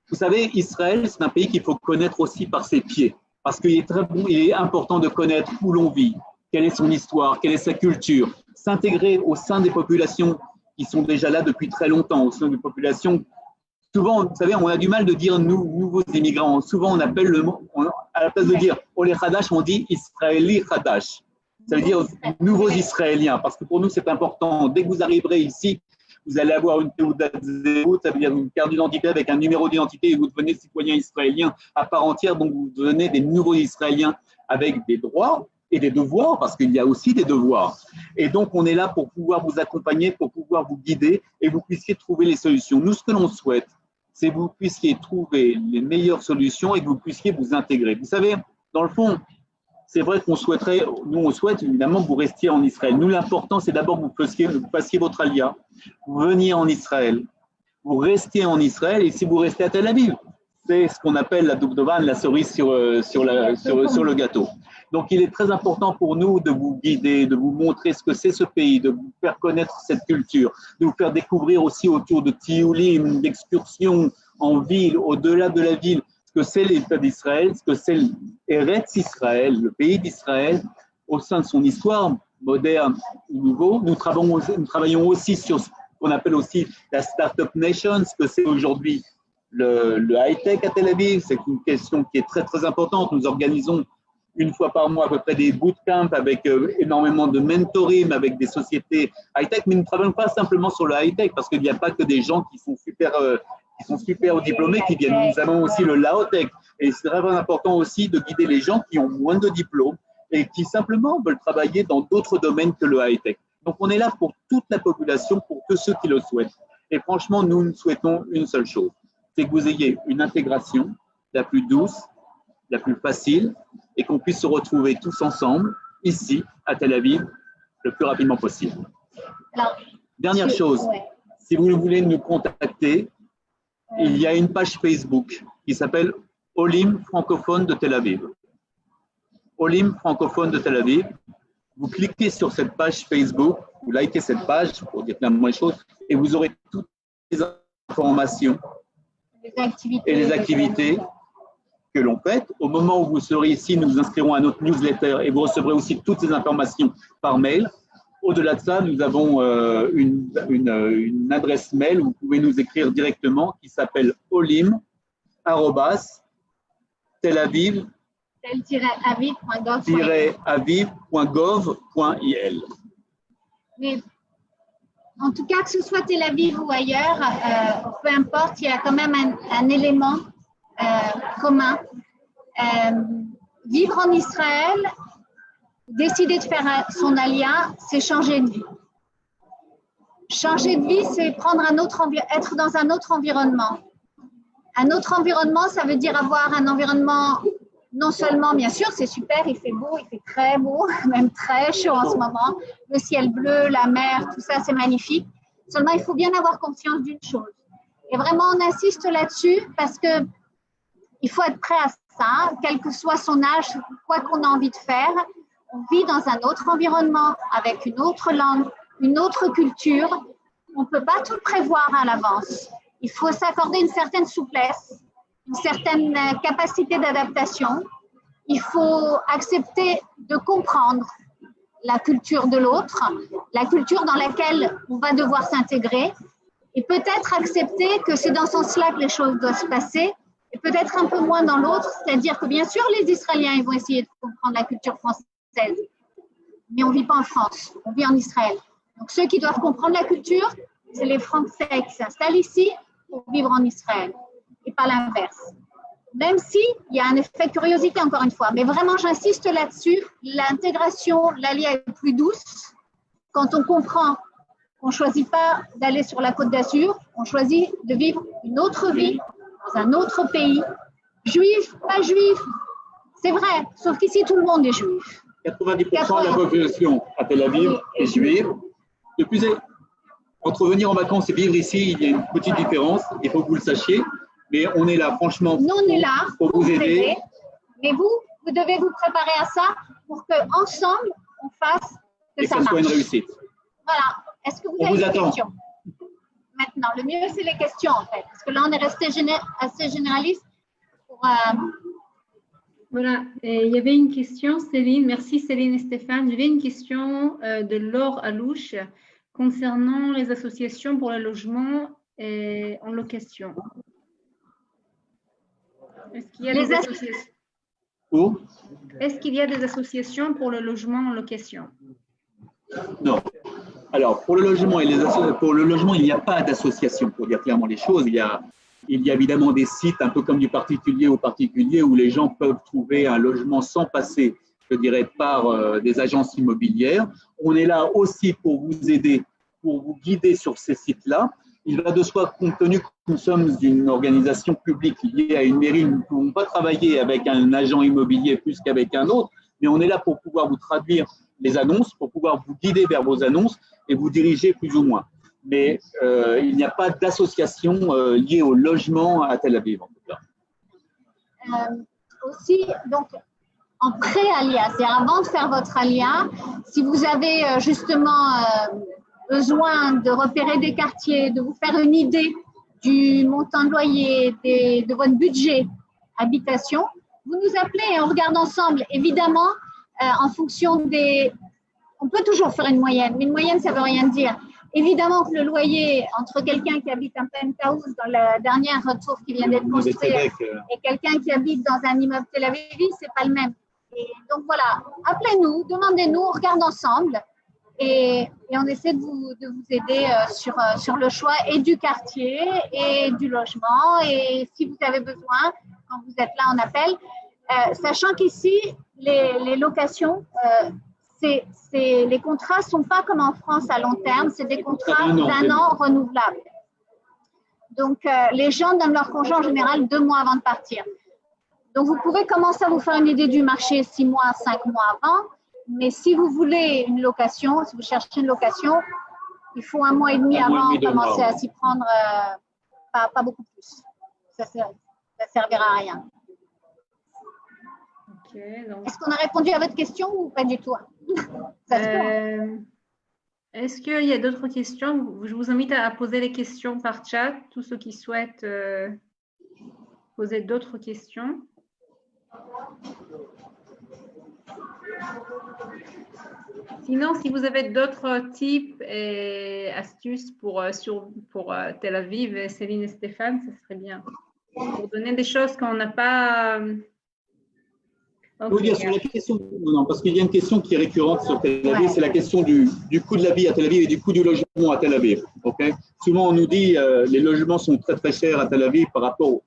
vous savez, Israël, c'est un pays qu'il faut connaître aussi par ses pieds. Parce qu'il est important de connaître où l'on vit, quelle est son histoire, quelle est sa culture, s'intégrer au sein des populations qui sont déjà là depuis très longtemps, au sein des populations. Souvent, vous savez, on a du mal de dire nous, nouveaux immigrants. Souvent, on appelle le mot, à la place de dire Olé Hadash, on dit Israéli Hadash. Ça veut dire nouveaux Israéliens, parce que pour nous, c'est important. Dès que vous arriverez ici, vous allez avoir une Teudat Zehut, ça veut dire une carte d'identité avec un numéro d'identité et vous devenez citoyen israélien à part entière, donc vous devenez des nouveaux Israéliens avec des droits et des devoirs, parce qu'il y a aussi des devoirs. Et donc, on est là pour pouvoir vous accompagner, pour pouvoir vous guider et vous puissiez trouver les solutions. Nous, ce que l'on souhaite, c'est que vous puissiez trouver les meilleures solutions et que vous puissiez vous intégrer. Vous savez, dans le fond, c'est vrai qu'on souhaiterait, nous on souhaite évidemment que vous restiez en Israël. Nous, l'important, c'est d'abord que vous fassiez votre alia, vous veniez en Israël, vous restiez en Israël et si vous restez à Tel Aviv, c'est ce qu'on appelle la dubdovan, la cerise sur le gâteau. Donc, il est très important pour nous de vous guider, de vous montrer ce que c'est ce pays, de vous faire connaître cette culture, de vous faire découvrir aussi autour de tioulim, d'excursions en ville, au-delà de la ville, ce que c'est l'État d'Israël, ce que c'est l'Eretz Israël, le pays d'Israël, au sein de son histoire moderne ou nouveau. Nous travaillons aussi sur ce qu'on appelle aussi la Startup Nation, ce que c'est aujourd'hui le high-tech à Tel Aviv. C'est une question qui est très, très importante. Nous organisons une fois par mois à peu près des bootcamps avec énormément de mentoring avec des sociétés high-tech, mais nous ne travaillons pas simplement sur le high-tech parce qu'il n'y a pas que des gens qui sont super diplômés qui viennent. Nous avons aussi le Laotech et c'est très important aussi de guider les gens qui ont moins de diplômes et qui simplement veulent travailler dans d'autres domaines que le high-tech. Donc, on est là pour toute la population, pour tous ceux qui le souhaitent. Et franchement, nous souhaitons une seule chose, c'est que vous ayez une intégration la plus douce, la plus facile, et qu'on puisse se retrouver tous ensemble, ici, à Tel Aviv, le plus rapidement possible. Alors, dernière chose, si vous voulez nous contacter, il y a une page Facebook qui s'appelle Olim francophone de Tel Aviv. Olim francophone de Tel Aviv. Vous cliquez sur cette page Facebook, vous likez cette page pour dire plein de choses, et vous aurez toutes les informations et les activités que l'on fait. Au moment où vous serez ici, nous vous inscrirons à notre newsletter et vous recevrez aussi toutes ces informations par mail. Au-delà de ça, nous avons une adresse mail où vous pouvez nous écrire directement qui s'appelle olim@tel-aviv.gov.il. Mais en tout cas, que ce soit Tel Aviv ou ailleurs, peu importe, il y a quand même un élément commun. Vivre en Israël, décider de faire son alia, c'est changer de vie. Changer de vie, c'est être dans un autre environnement. Un autre environnement, ça veut dire avoir un environnement, non seulement, bien sûr, c'est super, il fait beau, il fait très beau, même très chaud en ce moment, le ciel bleu, la mer, tout ça, c'est magnifique. Seulement, il faut bien avoir conscience d'une chose. Et vraiment, on insiste là-dessus parce que il faut être prêt à ça, quel que soit son âge, quoi qu'on a envie de faire. On vit dans un autre environnement, avec une autre langue, une autre culture. On ne peut pas tout prévoir à l'avance. Il faut s'accorder une certaine souplesse, une certaine capacité d'adaptation. Il faut accepter de comprendre la culture de l'autre, la culture dans laquelle on va devoir s'intégrer, et peut-être accepter que c'est dans ce sens-là que les choses doivent se passer, et peut-être un peu moins dans l'autre, c'est-à-dire que bien sûr les Israéliens ils vont essayer de comprendre la culture française, mais on ne vit pas en France, on vit en Israël. Donc ceux qui doivent comprendre la culture, c'est les Français qui s'installent ici pour vivre en Israël, et pas l'inverse. Même s'il y a un effet de curiosité encore une fois, mais vraiment j'insiste là-dessus, l'intégration, l'allia est plus douce quand on comprend qu'on ne choisit pas d'aller sur la Côte d'Azur, on choisit de vivre une autre vie dans un autre pays, juif, pas juif, c'est vrai, sauf qu'ici tout le monde est juif. 90% de la population à Tel Aviv est juive. De plus, entre venir en vacances et vivre ici, il y a une petite différence, il faut que vous le sachiez, mais on est là franchement nous, on est là pour vous aider. Mais vous devez vous préparer à ça pour qu'ensemble, on fasse que ça marche. Soit une réussite. Voilà. Est-ce que vous avez des questions? Maintenant, le mieux, c'est les questions, en fait. Parce que là, on est resté assez généraliste. Voilà. Et il y avait une question, Céline. Merci, Céline et Stéphane. Il y avait une question de Laure Alouche concernant les associations pour le logement en location. Est-ce qu'il y a des associations? Est-ce qu'il y a des associations pour le logement en location? Non. Alors, pour le logement, il n'y a pas d'association, pour dire clairement les choses. Il y a évidemment des sites, un peu comme du particulier au particulier, où les gens peuvent trouver un logement sans passer, je dirais, par des agences immobilières. On est là aussi pour vous aider, pour vous guider sur ces sites-là. Il va de soi, compte tenu que nous sommes une organisation publique liée à une mairie, nous ne pouvons pas travailler avec un agent immobilier plus qu'avec un autre, mais on est là pour pouvoir vous traduire les annonces, pour pouvoir vous guider vers vos annonces et vous diriger plus ou moins. Mais il n'y a pas d'association liée au logement à Tel Aviv, en tout cas. Aussi, donc, en pré-alia, c'est-à-dire avant de faire votre alia, si vous avez justement besoin de repérer des quartiers, de vous faire une idée du montant de loyer, de votre budget habitation, vous nous appelez et on regarde ensemble. Évidemment, en fonction des… On peut toujours faire une moyenne, mais une moyenne, ça ne veut rien dire. Évidemment que le loyer entre quelqu'un qui habite un penthouse dans la dernière tour qui vient d'être construite et quelqu'un qui habite dans un immeuble Tel Aviv, ce n'est pas le même. Et donc voilà, appelez-nous, demandez-nous, on regarde ensemble et on essaie de vous aider sur le choix et du quartier et du logement. Et si vous avez besoin, quand vous êtes là, on appelle. Sachant qu'ici, les locations, les contrats ne sont pas comme en France à long terme, c'est des contrats d'1 an renouvelables. Donc, les gens donnent leur congé en général 2 mois avant de partir. Donc, vous pouvez commencer à vous faire une idée du marché 6 mois, 5 mois avant. Mais si vous voulez une location, si vous cherchez une location, il faut 1 mois et demi avant de commencer à s'y prendre, pas beaucoup plus. Ça ne servira à rien. Okay, donc... Est-ce qu'on a répondu à votre question ou pas du tout? Est-ce qu'il y a d'autres questions? Je vous invite à poser les questions par chat, tous ceux qui souhaitent poser d'autres questions. Sinon, si vous avez d'autres tips et astuces pour Tel Aviv, Céline et Stéphane, ce serait bien. Pour donner des choses qu'on n'a pas… Okay. Sur la question, non, parce qu'il y a une question qui est récurrente sur Tel Aviv, c'est la question du coût de la vie à Tel Aviv et du coût du logement à Tel Aviv. Okay? Souvent, on nous dit les logements sont très très chers à Tel Aviv par rapport.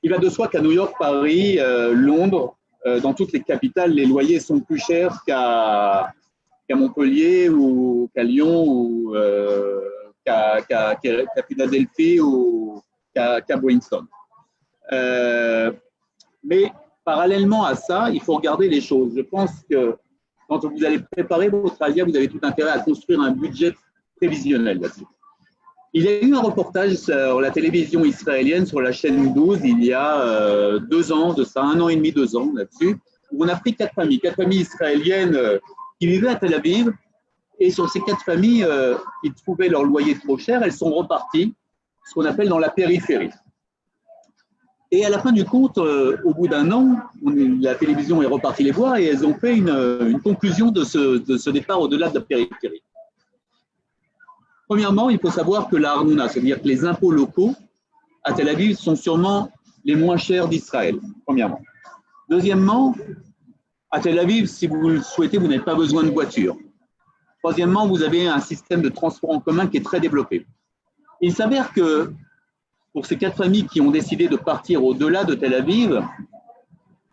Il va de soi qu'à New York, Paris, Londres, dans toutes les capitales, les loyers sont plus chers qu'à Montpellier ou qu'à Lyon ou qu'à Philadelphie ou qu'à Boston. Mais parallèlement à ça, il faut regarder les choses. Je pense que quand vous allez préparer votre alia, vous avez tout intérêt à construire un budget prévisionnel là-dessus. Il y a eu un reportage sur la télévision israélienne, sur la chaîne 12, il y a 2 ans, de ça, 1 an et demi, 2 ans là-dessus, où on a pris 4 familles israéliennes qui vivaient à Tel Aviv. Et sur ces 4 familles, qui trouvaient leur loyer trop cher, elles sont reparties, ce qu'on appelle dans la périphérie. Et à la fin du compte, au bout d'1 an, la télévision est repartie les voir et elles ont fait une conclusion de ce départ au-delà de la périphérie. Premièrement, il faut savoir que la Arnouna, c'est-à-dire que les impôts locaux à Tel Aviv sont sûrement les moins chers d'Israël, premièrement. Deuxièmement, à Tel Aviv, si vous le souhaitez, vous n'avez pas besoin de voiture. Troisièmement, vous avez un système de transport en commun qui est très développé. Il s'avère que pour ces 4 familles qui ont décidé de partir au-delà de Tel Aviv,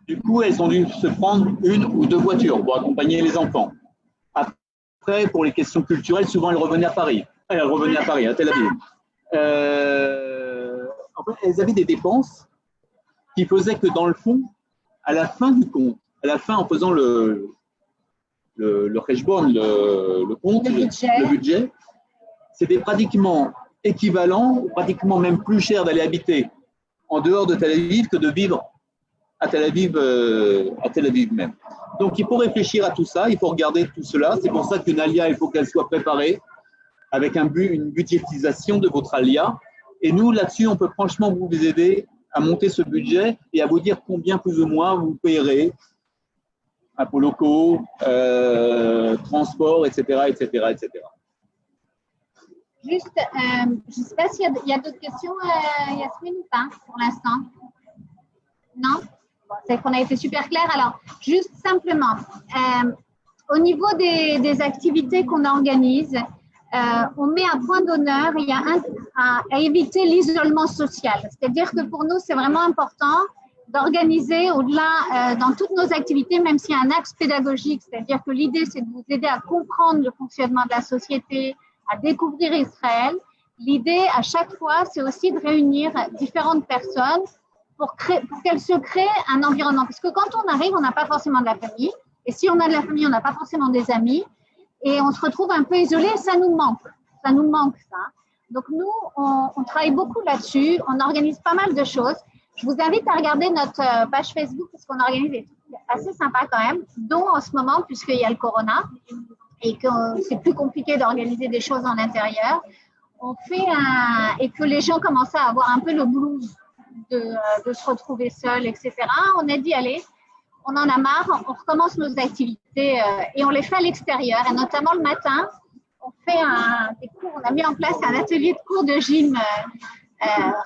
du coup, elles ont dû se prendre 1 ou 2 voitures pour accompagner les enfants. Après, pour les questions culturelles, souvent, elles revenaient à Paris. À Tel Aviv. En fait, elles avaient des dépenses qui faisaient que, dans le fond, à la fin du compte, en faisant le Heshbon, le compte, le budget, c'était pratiquement équivalent, ou pratiquement même plus cher d'aller habiter en dehors de Tel Aviv que de vivre à Tel Aviv même. Donc, il faut réfléchir à tout ça, il faut regarder tout cela. C'est pour ça qu'une alia, il faut qu'elle soit préparée avec une budgétisation de votre alia. Et nous, là-dessus, on peut franchement vous aider à monter ce budget et à vous dire combien plus ou moins vous payerez impôts locaux, transport, etc., etc., etc. Juste, je ne sais pas s'il y a d'autres questions, Yasmine, ou pas, pour l'instant? Non? Bon, c'est qu'on a été super clair. Alors, juste simplement, au niveau des activités qu'on organise, on met un point d'honneur à éviter l'isolement social. C'est-à-dire que pour nous, c'est vraiment important d'organiser au-delà, dans toutes nos activités, même s'il y a un axe pédagogique, c'est-à-dire que l'idée, c'est de vous aider à comprendre le fonctionnement de la société, à découvrir Israël. L'idée, à chaque fois, c'est aussi de réunir différentes personnes pour qu'elles se créent un environnement. Parce que quand on arrive, on n'a pas forcément de la famille. Et si on a de la famille, on n'a pas forcément des amis. Et on se retrouve un peu isolé, ça nous manque. Ça nous manque, ça. Donc, nous, on travaille beaucoup là-dessus. On organise pas mal de choses. Je vous invite à regarder notre page Facebook parce qu'on organise des trucs assez sympas quand même, dont en ce moment, puisqu'il y a le corona et que c'est plus compliqué d'organiser des choses en intérieur, on fait et que les gens commencent à avoir un peu le blues de se retrouver seuls, etc. On a dit, allez, on en a marre, on recommence nos activités et on les fait à l'extérieur. Et notamment le matin, on fait des cours, on a mis en place un atelier de cours de gym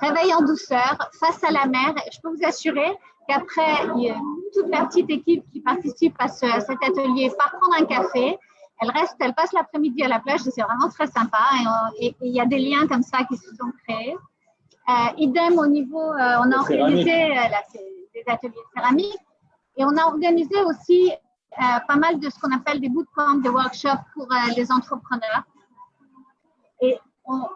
réveil en douceur, face à la mer. Et je peux vous assurer qu'après, toute la petite équipe qui participe à cet atelier part prendre un café. Elle passe l'après-midi à la plage, c'est vraiment très sympa. Et il y a des liens comme ça qui se sont créés. Idem au niveau, on a organisé ateliers de céramique. Et on a organisé aussi pas mal de ce qu'on appelle des bootcamps, des workshops pour les entrepreneurs. Et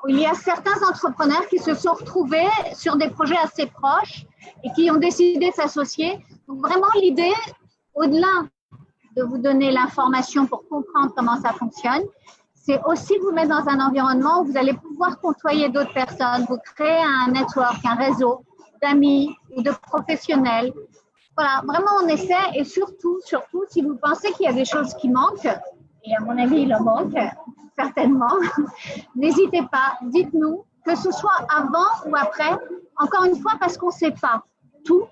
il y a certains entrepreneurs qui se sont retrouvés sur des projets assez proches et qui ont décidé de s'associer. Donc vraiment l'idée, au-delà de vous donner l'information pour comprendre comment ça fonctionne, c'est aussi vous mettre dans un environnement où vous allez pouvoir côtoyer d'autres personnes, vous créer un network, un réseau d'amis ou de professionnels. Voilà, vraiment on essaie et surtout, si vous pensez qu'il y a des choses qui manquent, et à mon avis il en manque certainement, n'hésitez pas, dites-nous, que ce soit avant ou après, encore une fois parce qu'on ne sait pas tout,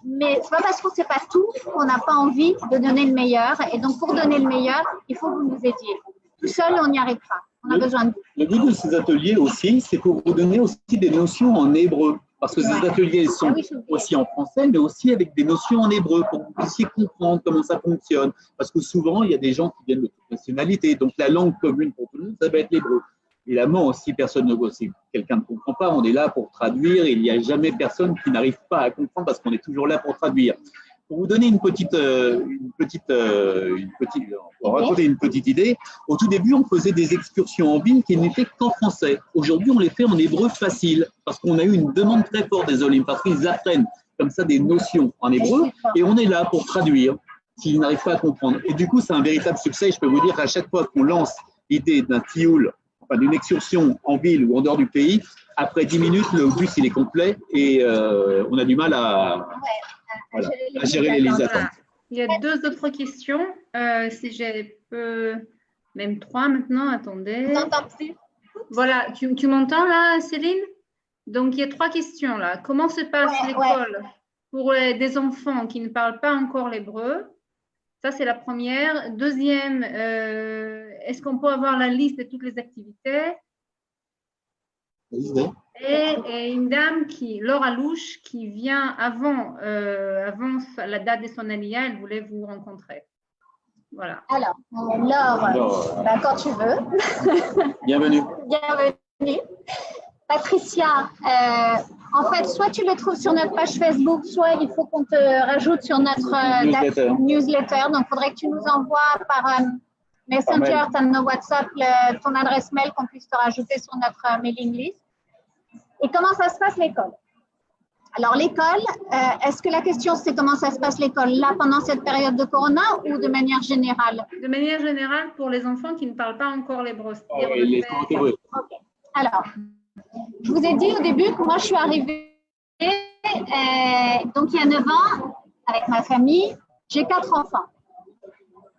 mais ce n'est pas parce qu'on ne sait pas tout qu'on n'a pas envie de donner le meilleur. Et donc pour donner le meilleur, il faut que vous nous aidiez. Tout seul, on n'y arrive pas. On a besoin de vous. Le but de ces ateliers aussi, c'est pour vous donner aussi des notions en hébreu. Parce que ces ateliers sont aussi en français, mais aussi avec des notions en hébreu pour que vous puissiez comprendre comment ça fonctionne. Parce que souvent, il y a des gens qui viennent de toute nationalité. Donc, la langue commune pour tout le monde, ça va être l'hébreu. Évidemment, si quelqu'un ne comprend pas, on est là pour traduire. Et il n'y a jamais personne qui n'arrive pas à comprendre parce qu'on est toujours là pour traduire. Pour vous donner une petite idée, au tout début, on faisait des excursions en ville qui n'étaient qu'en français. Aujourd'hui, on les fait en hébreu facile parce qu'on a eu une demande très forte des Olympiques parce qu'ils apprennent comme ça des notions en hébreu et on est là pour traduire s'ils n'arrivent pas à comprendre. Et du coup, c'est un véritable succès. Je peux vous dire qu'à chaque fois qu'on lance l'idée d'un tioul, enfin d'une excursion en ville ou en dehors du pays, après 10 minutes, le bus il est complet et on a du mal à gérer les attentes. Il y a 2 autres questions. Si j'ai même 3 maintenant, attendez. Voilà, tu m'entends là, Céline? Donc, il y a 3 questions là. Comment se passe l'école pour des enfants qui ne parlent pas encore l'hébreu? Ça, c'est la première. Deuxième, est-ce qu'on peut avoir la liste de toutes les activités? Et une dame, Laura Louche, qui vient avant la date de son aliyah, elle voulait vous rencontrer. Voilà. Alors, Laure, quand tu veux. Bienvenue. Bienvenue. Patricia, en fait, soit tu le trouves sur notre page Facebook, soit il faut qu'on te rajoute sur notre newsletter. Donc, il faudrait que tu nous envoies par Messenger, ton WhatsApp, ton adresse mail, qu'on puisse te rajouter sur notre mailing list. Et comment ça se passe l'école? Alors l'école, est-ce que la question c'est comment ça se passe l'école là pendant cette période de Corona ou de manière générale? De manière générale pour les enfants qui ne parlent pas encore l'hébreu. Okay. Alors, je vous ai dit au début que moi je suis arrivée donc il y a 9 ans avec ma famille, j'ai 4 enfants.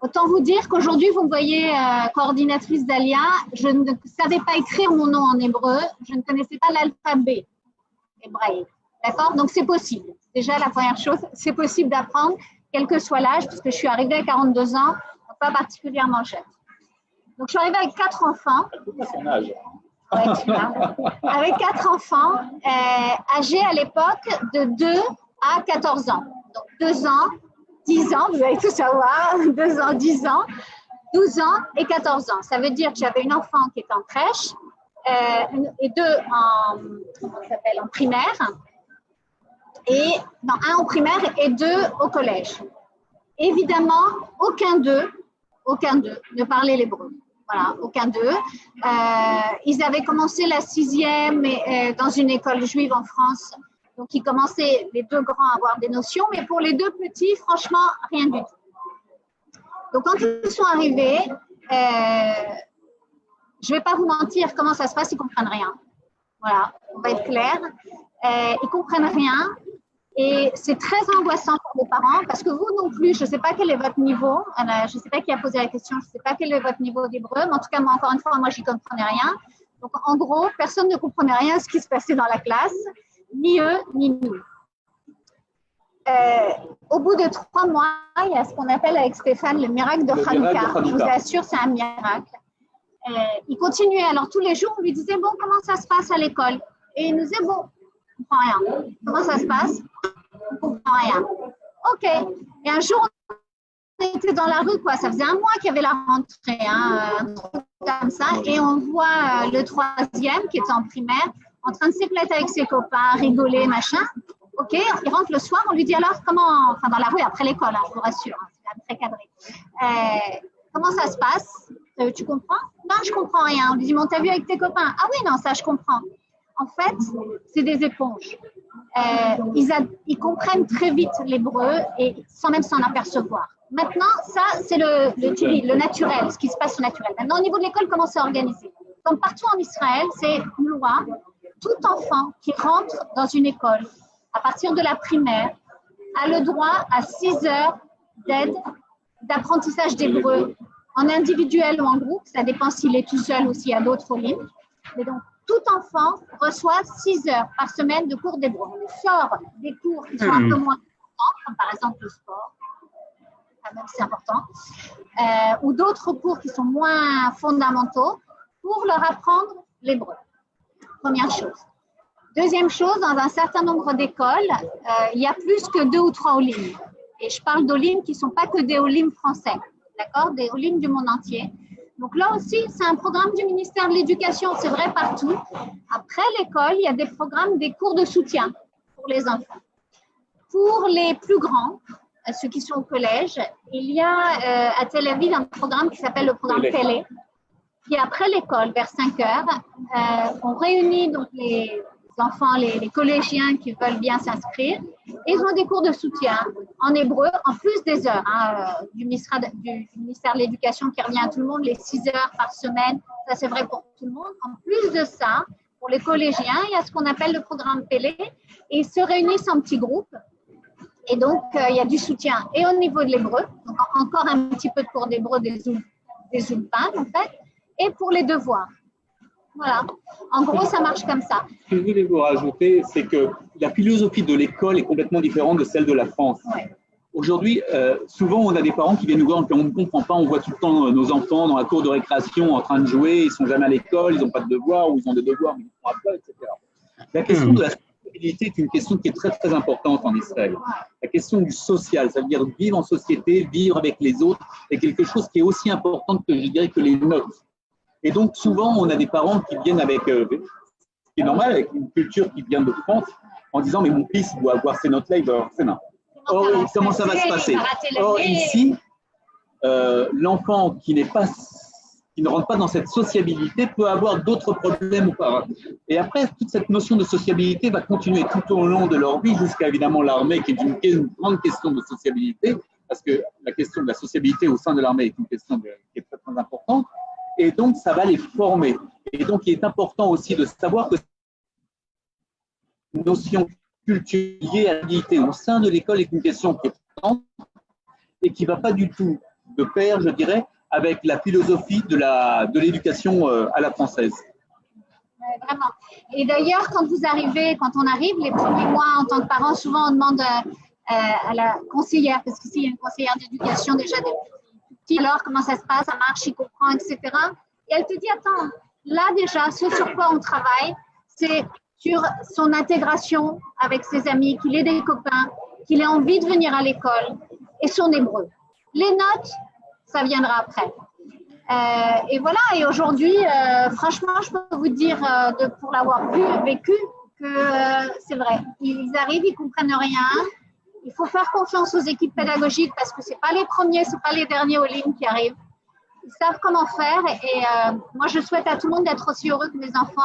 Autant vous dire qu'aujourd'hui, vous me voyez coordinatrice d'Alia, je ne savais pas écrire mon nom en hébreu, je ne connaissais pas l'alphabet hébraïque. D'accord? Donc, c'est possible. Déjà, la première chose, c'est possible d'apprendre, quel que soit l'âge, parce que je suis arrivée à 42 ans, donc pas particulièrement jeune. Donc, je suis arrivée avec 4 enfants. Son âge. Ouais, tu vois. Avec 4 enfants, âgés à l'époque de 2 à 14 ans. Donc, 2 ans, 10 ans, vous allez tout savoir, 2 ans, 10 ans, 12 ans et 14 ans. Ça veut dire que j'avais une enfant qui est en crèche et 2 en primaire, un en primaire et 2 au collège. Évidemment, aucun d'eux ne parlait l'hébreu. Voilà, aucun d'eux. Ils avaient commencé la 6e dans une école juive en France. Donc, ils commençaient, les 2 grands, à avoir des notions, mais pour les 2 petits, franchement, rien du tout. Donc, quand ils sont arrivés, je ne vais pas vous mentir comment ça se passe, ils ne comprennent rien. Voilà, on va être clair. Ils ne comprennent rien et c'est très angoissant pour les parents parce que vous non plus, je ne sais pas quel est votre niveau, je ne sais pas qui a posé la question, je ne sais pas quel est votre niveau d'hébreu, mais en tout cas, moi, encore une fois, moi, je n'y comprenais rien. Donc, en gros, personne ne comprenait rien à ce qui se passait dans la classe. Ni eux, ni nous. Au bout de 3 mois, il y a ce qu'on appelle avec Stéphane le miracle de Hanouka. Je vous assure, c'est un miracle. Il continuait. Alors, tous les jours, on lui disait, bon, comment ça se passe à l'école? Et il nous disait, bon, on ne comprend rien. Comment ça se passe? On ne comprend rien. OK. Et un jour, on était dans la rue, quoi. Ça faisait 1 mois qu'il y avait la rentrée, un truc comme ça. Et on voit le 3e qui était en primaire, en train de s'éclater avec ses copains, rigoler, machin. OK, il rentre le soir, on lui dit alors comment, enfin dans la rue après l'école, hein, je vous rassure, hein, c'est quand même très cadré. Comment ça se passe? Tu comprends? Non, je comprends rien. On lui dit, mais on t'a vu avec tes copains. Ah oui, non, ça je comprends. En fait, c'est des éponges. Ils comprennent très vite l'hébreu et sans même s'en apercevoir. Maintenant, ça, c'est le naturel, ce qui se passe au naturel. Maintenant, au niveau de l'école, comment c'est organisé? Comme partout en Israël, c'est une loi. Tout enfant qui rentre dans une école à partir de la primaire a le droit à 6 heures d'aide d'apprentissage d'hébreu en individuel ou en groupe. Ça dépend s'il est tout seul ou s'il y a d'autres lignes. Mais donc, tout enfant reçoit 6 heures par semaine de cours d'hébreu. On sort des cours qui sont un peu moins importants, comme par exemple le sport, même si c'est important, ou d'autres cours qui sont moins fondamentaux pour leur apprendre l'hébreu. Première chose. Deuxième chose, dans un certain nombre d'écoles, il y a plus que 2 ou 3 olim. Et je parle d'olim qui ne sont pas que des olim français, d'accord, des olim du monde entier. Donc là aussi, c'est un programme du ministère de l'Éducation, c'est vrai partout. Après l'école, il y a des programmes, des cours de soutien pour les enfants. Pour les plus grands, ceux qui sont au collège, il y a à Tel Aviv un programme qui s'appelle le programme Pélé, qui après l'école, vers 5 heures, on réunit donc les enfants, les collégiens qui veulent bien s'inscrire. Et ils ont des cours de soutien en hébreu, en plus des heures du ministère de l'Éducation qui revient à tout le monde, les 6 heures par semaine, ça c'est vrai pour tout le monde. En plus de ça, pour les collégiens, il y a ce qu'on appelle le programme Pélé, et ils se réunissent en petits groupes. Et donc, il y a du soutien et au niveau de l'hébreu, donc encore un petit peu de cours d'hébreu des ulpans, en fait, et pour les devoirs. Voilà. En gros, ça marche comme ça. Ce que je voulais vous rajouter, c'est que la philosophie de l'école est complètement différente de celle de la France. Ouais. Aujourd'hui, souvent, on a des parents qui viennent nous voir et on ne comprend pas. On voit tout le temps nos enfants dans la cour de récréation en train de jouer. Ils ne sont jamais à l'école, ils n'ont pas de devoirs ou ils ont des devoirs, mais ils ne font pas, etc. La question de la sociabilité est une question qui est très, très importante en Israël. La question du social, ça veut dire vivre en société, vivre avec les autres, est quelque chose qui est aussi important que, je dirais, que les notes. Et donc, souvent, on a des parents qui viennent avec, ce qui est normal, avec une culture qui vient de France, en disant, mais mon fils doit avoir ces notes-là, il doit avoir ces notes. Or, comment ça va se passer? Or, ici, l'enfant qui ne rentre pas dans cette sociabilité peut avoir d'autres problèmes auparavant. Et après, toute cette notion de sociabilité va continuer tout au long de leur vie, jusqu'à évidemment l'armée, qui est une grande question de sociabilité, parce que la question de la sociabilité au sein de l'armée est une question qui est très, très importante. Et donc, ça va les former. Et donc, il est important aussi de savoir que cette notion culturelle liée à l'habilité au sein de l'école est une question qui est importante et qui ne va pas du tout de pair, je dirais, avec la philosophie de l'éducation à la française. Ouais, vraiment. Et d'ailleurs, quand on arrive, les premiers mois en tant que parent, souvent on demande à la conseillère, parce qu'ici il y a une conseillère d'éducation déjà depuis alors comment ça se passe, ça marche, il comprend, etc. Et elle te dit, attends, là déjà, ce sur quoi on travaille, c'est sur son intégration avec ses amis, qu'il ait des copains, qu'il ait envie de venir à l'école, et son hébreu. Les notes, ça viendra après. Et voilà, et aujourd'hui, franchement, je peux vous dire, pour l'avoir vécu, que c'est vrai. Ils arrivent, ils ne comprennent rien. Il faut faire confiance aux équipes pédagogiques parce que ce n'est pas les premiers, ce n'est pas les derniers aux lignes qui arrivent. Ils savent comment faire et moi, je souhaite à tout le monde d'être aussi heureux que mes enfants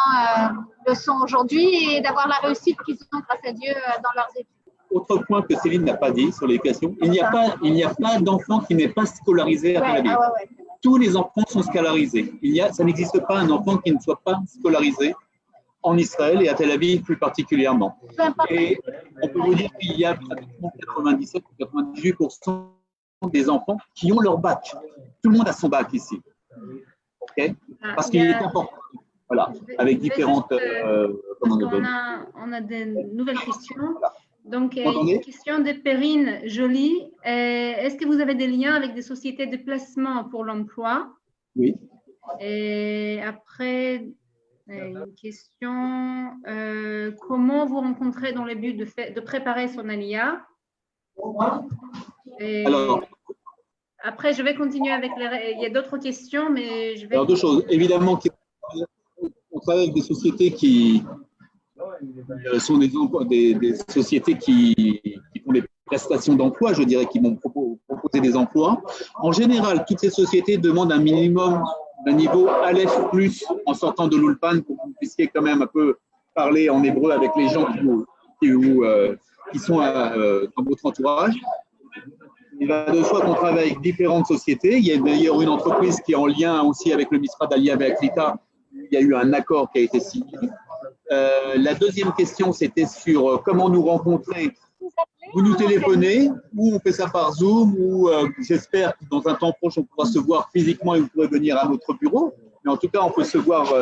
le sont aujourd'hui et d'avoir la réussite qu'ils ont, grâce à Dieu, dans leurs études. Autre point que Céline n'a pas dit sur l'éducation, il n'y a pas d'enfant qui n'est pas scolarisé à Tel Aviv. Tous les enfants sont scolarisés. Ça n'existe pas un enfant qui ne soit pas scolarisé en Israël et à Tel Aviv plus particulièrement. Et on peut vous dire qu'il y a pratiquement 97 ou 98% des enfants qui ont leur bac. Tout le monde a son bac ici. Okay? Parce qu'il est important. Voilà, avec différentes… on a des nouvelles questions. Donc, une question de Perrine Joly. Est-ce que vous avez des liens avec des sociétés de placement pour l'emploi? Oui. Et après… une question, comment vous rencontrez dans le but de préparer son Aliyah? Alors, après, je vais continuer avec il y a d'autres questions, mais je vais… Alors, deux choses. Évidemment, on travaille avec des sociétés qui sont des sociétés qui font des prestations d'emploi, je dirais, qui vont proposer des emplois. En général, toutes ces sociétés demandent un minimum d'un niveau Aleph plus en sortant de l'Ulpan pour que vous puissiez quand même un peu parler en hébreu avec les gens qui sont dans votre entourage. Il va de soi qu'on travaille avec différentes sociétés. Il y a d'ailleurs une entreprise qui est en lien aussi avec le Misrad Aliyah Ve'Klita. Il y a eu un accord qui a été signé. La deuxième question, c'était sur comment nous rencontrer. Vous nous téléphonez, ou on fait ça par Zoom, ou j'espère que dans un temps proche, on pourra se voir physiquement et vous pourrez venir à notre bureau. Mais en tout cas, on peut se voir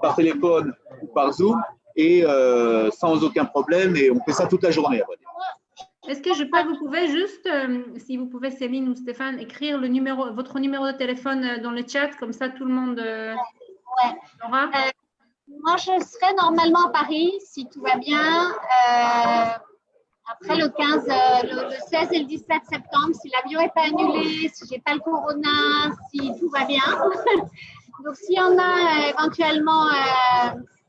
par téléphone ou par Zoom et sans aucun problème. Et on fait ça toute la journée, à vrai dire. Est-ce que vous pouvez juste, si vous pouvez, Céline ou Stéphane, écrire votre numéro de téléphone dans le chat, comme ça tout le monde aura. Moi, je serai normalement à Paris, si tout va bien, après le 15, le 16 et le 17 septembre, si l'avion n'est pas annulé, si je n'ai pas le corona, si tout va bien. Donc, s'il y en a éventuellement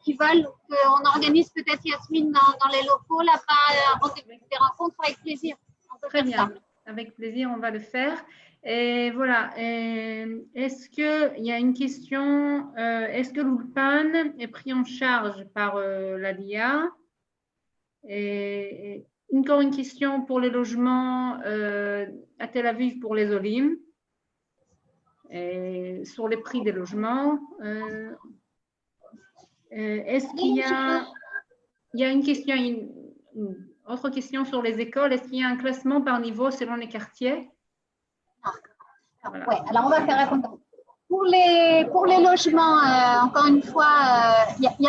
qui veulent qu'on organise peut-être Yasmine dans les locaux, là-bas, des rencontres avec plaisir. Très bien, avec plaisir, on va le faire. Et voilà, est-ce qu'il y a une question, est-ce que l'Ulpan est pris en charge par l'ADIA? Et encore une question pour les logements à Tel Aviv pour les Olim, et sur les prix des logements. Est-ce qu'il y a une question, une autre question sur les écoles? Est-ce qu'il y a un classement par niveau selon les quartiers? Voilà. Oui, alors on va faire répondre. Pour les logements, encore une fois, il y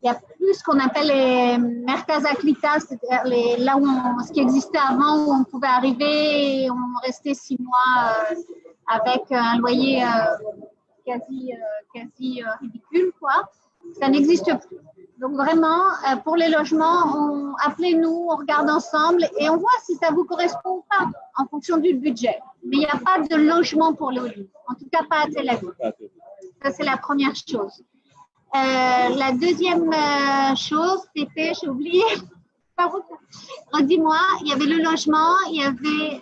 a plus ce qu'on appelle les merkaz aklita, c'est-à-dire là où ce qui existait avant, où on pouvait arriver et on restait 6 mois avec un loyer quasi ridicule, quoi. Ça n'existe plus. Donc vraiment, pour les logements, appelez-nous, on regarde ensemble et on voit si ça vous correspond ou pas en fonction du budget. Mais il n'y a pas de logement pour l'Olim, en tout cas pas à Tel Aviv. Ça, c'est la première chose. La deuxième chose, c'était, j'ai oublié, redis-moi, il y avait le logement, il y avait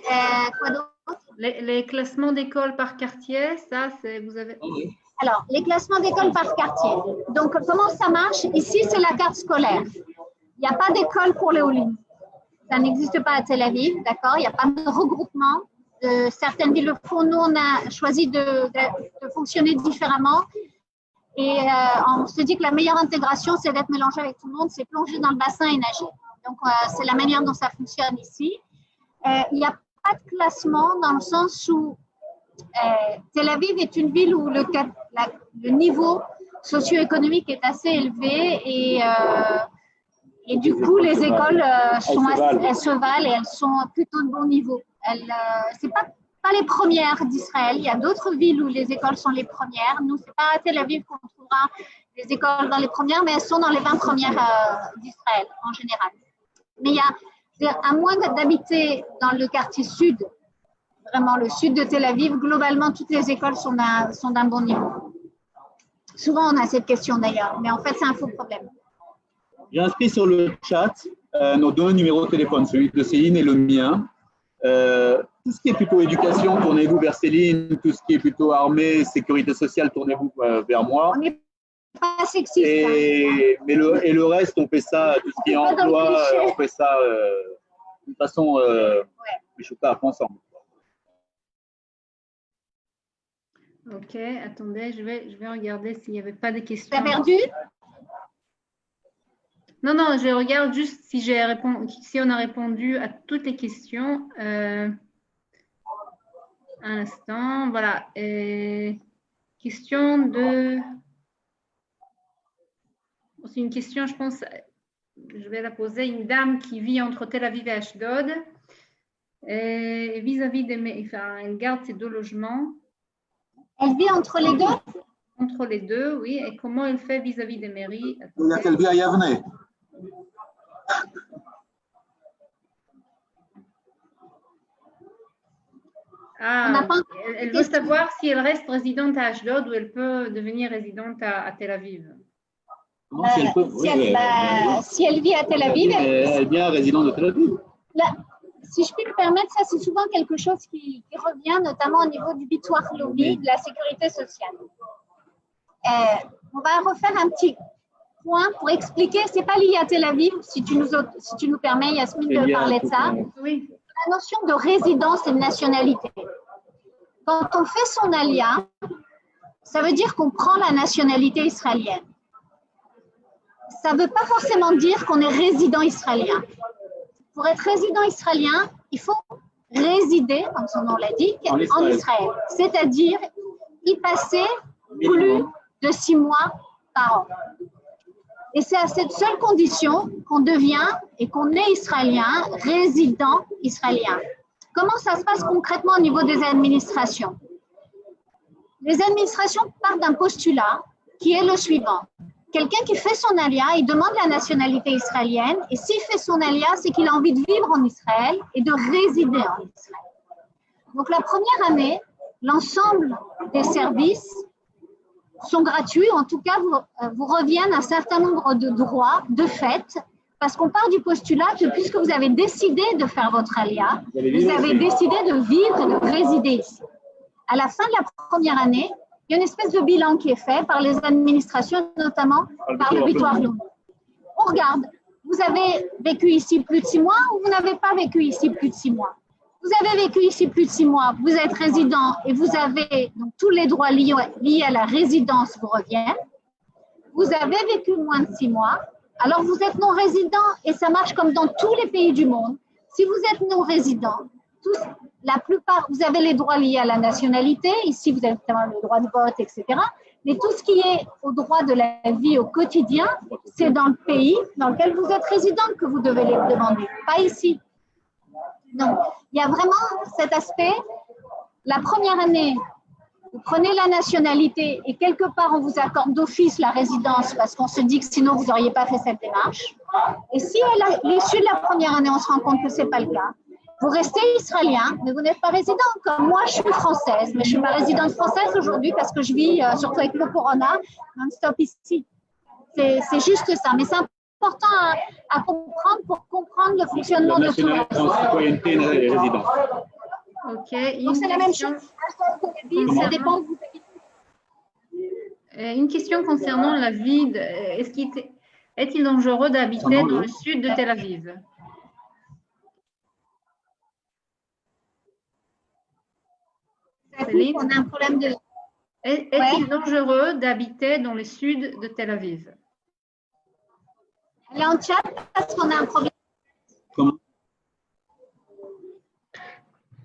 quoi d'autre? Les classements d'écoles par quartier, ça, vous avez… Alors, les classements d'écoles par quartier. Donc, comment ça marche? Ici, c'est la carte scolaire. Il n'y a pas d'école pour les Olim. Ça n'existe pas à Tel Aviv, d'accord? Il n'y a pas de regroupement. Certaines villes le font. Nous, on a choisi de fonctionner différemment. Et on se dit que la meilleure intégration, c'est d'être mélangé avec tout le monde, c'est plonger dans le bassin et nager. Donc, c'est la manière dont ça fonctionne ici. Il n'y a pas de classement dans le sens où Tel Aviv est une ville où le niveau socio-économique est assez élevé et du coup, les écoles elles se valent et elles sont plutôt de bon niveau. Ce n'est pas les premières d'Israël. Il y a d'autres villes où les écoles sont les premières. Nous, ce n'est pas à Tel Aviv qu'on trouvera les écoles dans les premières, mais elles sont dans les 20 premières d'Israël en général. Mais à moins d'habiter dans le quartier sud, vraiment le sud de Tel Aviv, globalement, toutes les écoles sont d'un bon niveau. Souvent, on a cette question d'ailleurs, mais en fait, c'est un faux problème. J'ai inscrit sur le chat nos 2 numéros de téléphone, celui de Céline et le mien. Tout ce qui est plutôt éducation, tournez-vous vers Céline. Tout ce qui est plutôt armée, sécurité sociale, tournez-vous vers moi. On n'est pas sexiste. Mais le reste, on fait ça, tout ce qui est emploi, on fait ça de façon ensemble. Ok, attendez, je vais regarder s'il n'y avait pas de questions. Tu as perdu? Non, je regarde juste si on a répondu à toutes les questions. Un instant, voilà. Question de… C'est une question, je pense, je vais la poser. Une dame qui vit entre Tel Aviv et Ashdod. Vis-à-vis elle garde ses 2 logements. Elle vit entre les deux? Entre les deux, oui. Et comment elle fait vis-à-vis des mairies? Elle vit à Yavne. Elle veut savoir si elle reste résidente à Ashdod ou elle peut devenir résidente à Tel Aviv. Si elle vit à Tel Aviv, elle est bien résidente de Tel Aviv. Là, si je puis me permettre, ça c'est souvent quelque chose qui revient, notamment au niveau du bitoire lobby, de la sécurité sociale. On va refaire un petit point pour expliquer, c'est pas lié à Tel Aviv, si tu nous permets, Yasmine, de parler de ça. Oui. La notion de résidence et de nationalité. Quand on fait son alia, ça veut dire qu'on prend la nationalité israélienne. Ça ne veut pas forcément dire qu'on est résident israélien. Pour être résident israélien, il faut résider, comme son nom l'indique, en Israël. C'est-à-dire y passer plus de 6 mois par an. Et c'est à cette seule condition qu'on devient et qu'on est israélien, résident israélien. Comment ça se passe concrètement au niveau des administrations? Les administrations partent d'un postulat qui est le suivant. Quelqu'un qui fait son alia, il demande la nationalité israélienne, et s'il fait son alia, c'est qu'il a envie de vivre en Israël et de résider en Israël. Donc la première année, l'ensemble des services sont gratuits, en tout cas vous reviennent un certain nombre de droits, de fait, parce qu'on part du postulat que puisque vous avez décidé de faire votre alia, vous avez décidé de vivre et de résider ici. À la fin de la première année, il y a une espèce de bilan qui est fait par les administrations, notamment par le bitoire lobby. On regarde, vous avez vécu ici plus de 6 mois ou vous n'avez pas vécu ici plus de 6 mois? Vous avez vécu ici plus de 6 mois, vous êtes résident et vous avez donc, tous les droits liés à la résidence vous reviennent. Vous avez vécu moins de 6 mois, alors vous êtes non-résident et ça marche comme dans tous les pays du monde. Si vous êtes non-résident, la plupart, vous avez les droits liés à la nationalité. Ici, vous avez le droit de vote, etc. Mais tout ce qui est au droit de la vie au quotidien, c'est dans le pays dans lequel vous êtes résident que vous devez les demander, pas ici. Donc, il y a vraiment cet aspect. La première année, vous prenez la nationalité et quelque part, on vous accorde d'office la résidence parce qu'on se dit que sinon, vous n'auriez pas fait cette démarche. Et si à l'issue de la première année, on se rend compte que ce n'est pas le cas, vous restez israélien, mais vous n'êtes pas résident. Comme moi, je suis française, mais je ne suis pas résidente française aujourd'hui parce que je vis, surtout avec le corona, non-stop ici. C'est juste ça. Mais c'est important à comprendre pour comprendre le fonctionnement de tout le monde. Citoyenneté et résidence. Ok. Donc, c'est la même chose. Ça dépend où vous habitez. Une question concernant la ville. Est-il dangereux d'habiter dans le sud de Tel Aviv? Céline, on a un problème de... Est-il dangereux d'habiter dans le sud de Tel Aviv? Elle est en chat parce qu'on a un problème. Comment?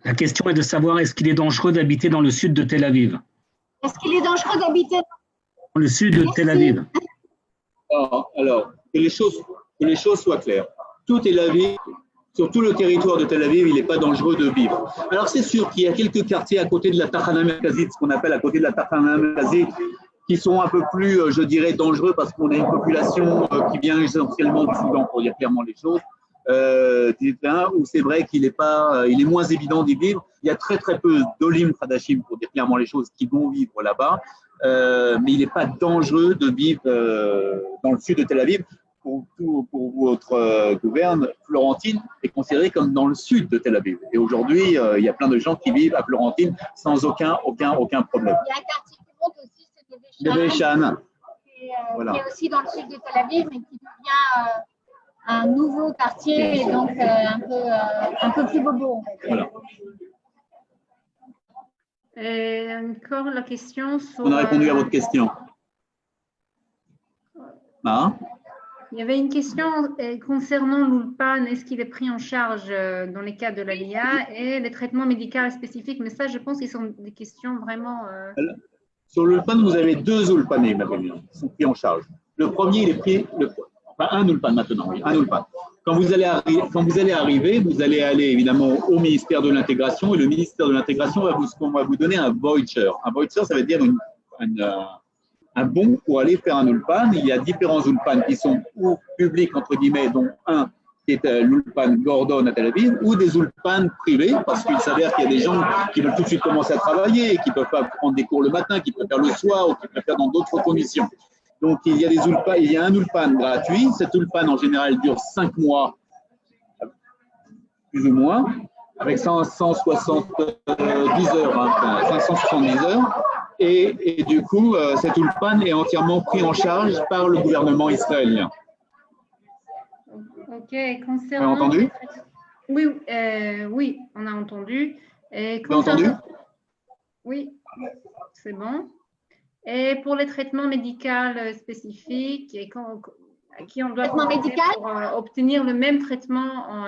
La question est de savoir est-ce qu'il est dangereux d'habiter dans le sud de Tel Aviv? Est-ce qu'il est dangereux d'habiter dans le sud de Tel Aviv? Alors, que les choses soient claires. Tout Tel Aviv, sur tout le territoire de Tel Aviv, il n'est pas dangereux de vivre. Alors, c'est sûr qu'il y a quelques quartiers à côté de la Tachana Merkazit, ce qu'on appelle à côté de la Tachana Merkazit, qui sont un peu plus, je dirais, dangereux parce qu'on a une population qui vient essentiellement du Soudan, pour dire clairement les choses, où c'est vrai qu'il est moins évident d'y vivre. Il y a très très peu d'Olim Khadashim, pour dire clairement les choses, qui vont vivre là-bas, mais il n'est pas dangereux de vivre dans le sud de Tel Aviv. Pour votre gouverne, Florentine est considérée comme dans le sud de Tel Aviv. Et aujourd'hui, il y a plein de gens qui vivent à Florentine sans aucun problème. Il y a un quartier qui monte aussi, c'est Neve Sha'anan. Qui est aussi dans le sud de Tel Aviv, mais qui devient un nouveau quartier, et donc un peu plus bobo. Voilà. Encore la question sur... On a répondu à votre question. Il y avait une question concernant l'Ulpan, est-ce qu'il est pris en charge dans les cas de l'ALIA et les traitements médicaux spécifiques, mais ça, je pense qu'ils sont des questions vraiment… Sur l'Ulpan, vous avez 2 Ulpanés qui sont pris en charge. Le premier, il est pris, un Ulpan maintenant, oui, un Ulpan. Quand vous allez arriver, vous allez aller évidemment au ministère de l'Intégration et le ministère de l'Intégration va vous donner un voucher. Un voucher, ça veut dire un bon pour aller faire un Ulpan. Il y a différents Ulpan qui sont ou publics, entre guillemets, dont un qui est l'Ulpan Gordon à Tel Aviv, ou des Ulpan privés, parce qu'il s'avère qu'il y a des gens qui veulent tout de suite commencer à travailler, qui ne peuvent pas prendre des cours le matin, qui préfèrent le soir, ou qui préfèrent dans d'autres conditions. Donc, il y a un ulpan gratuit. Cet ulpan, en général, dure 5 mois, plus ou moins, avec 570 heures, hein, 570 heures. Et du coup, cet ulpan est entièrement pris en charge par le gouvernement israélien. Ok, concernant… Vous avez entendu? Oui, oui, on a entendu. Et Vous avez entendu? Oui, c'est bon. Et pour les traitements médicaux spécifiques, et à qui on doit pour obtenir le même traitement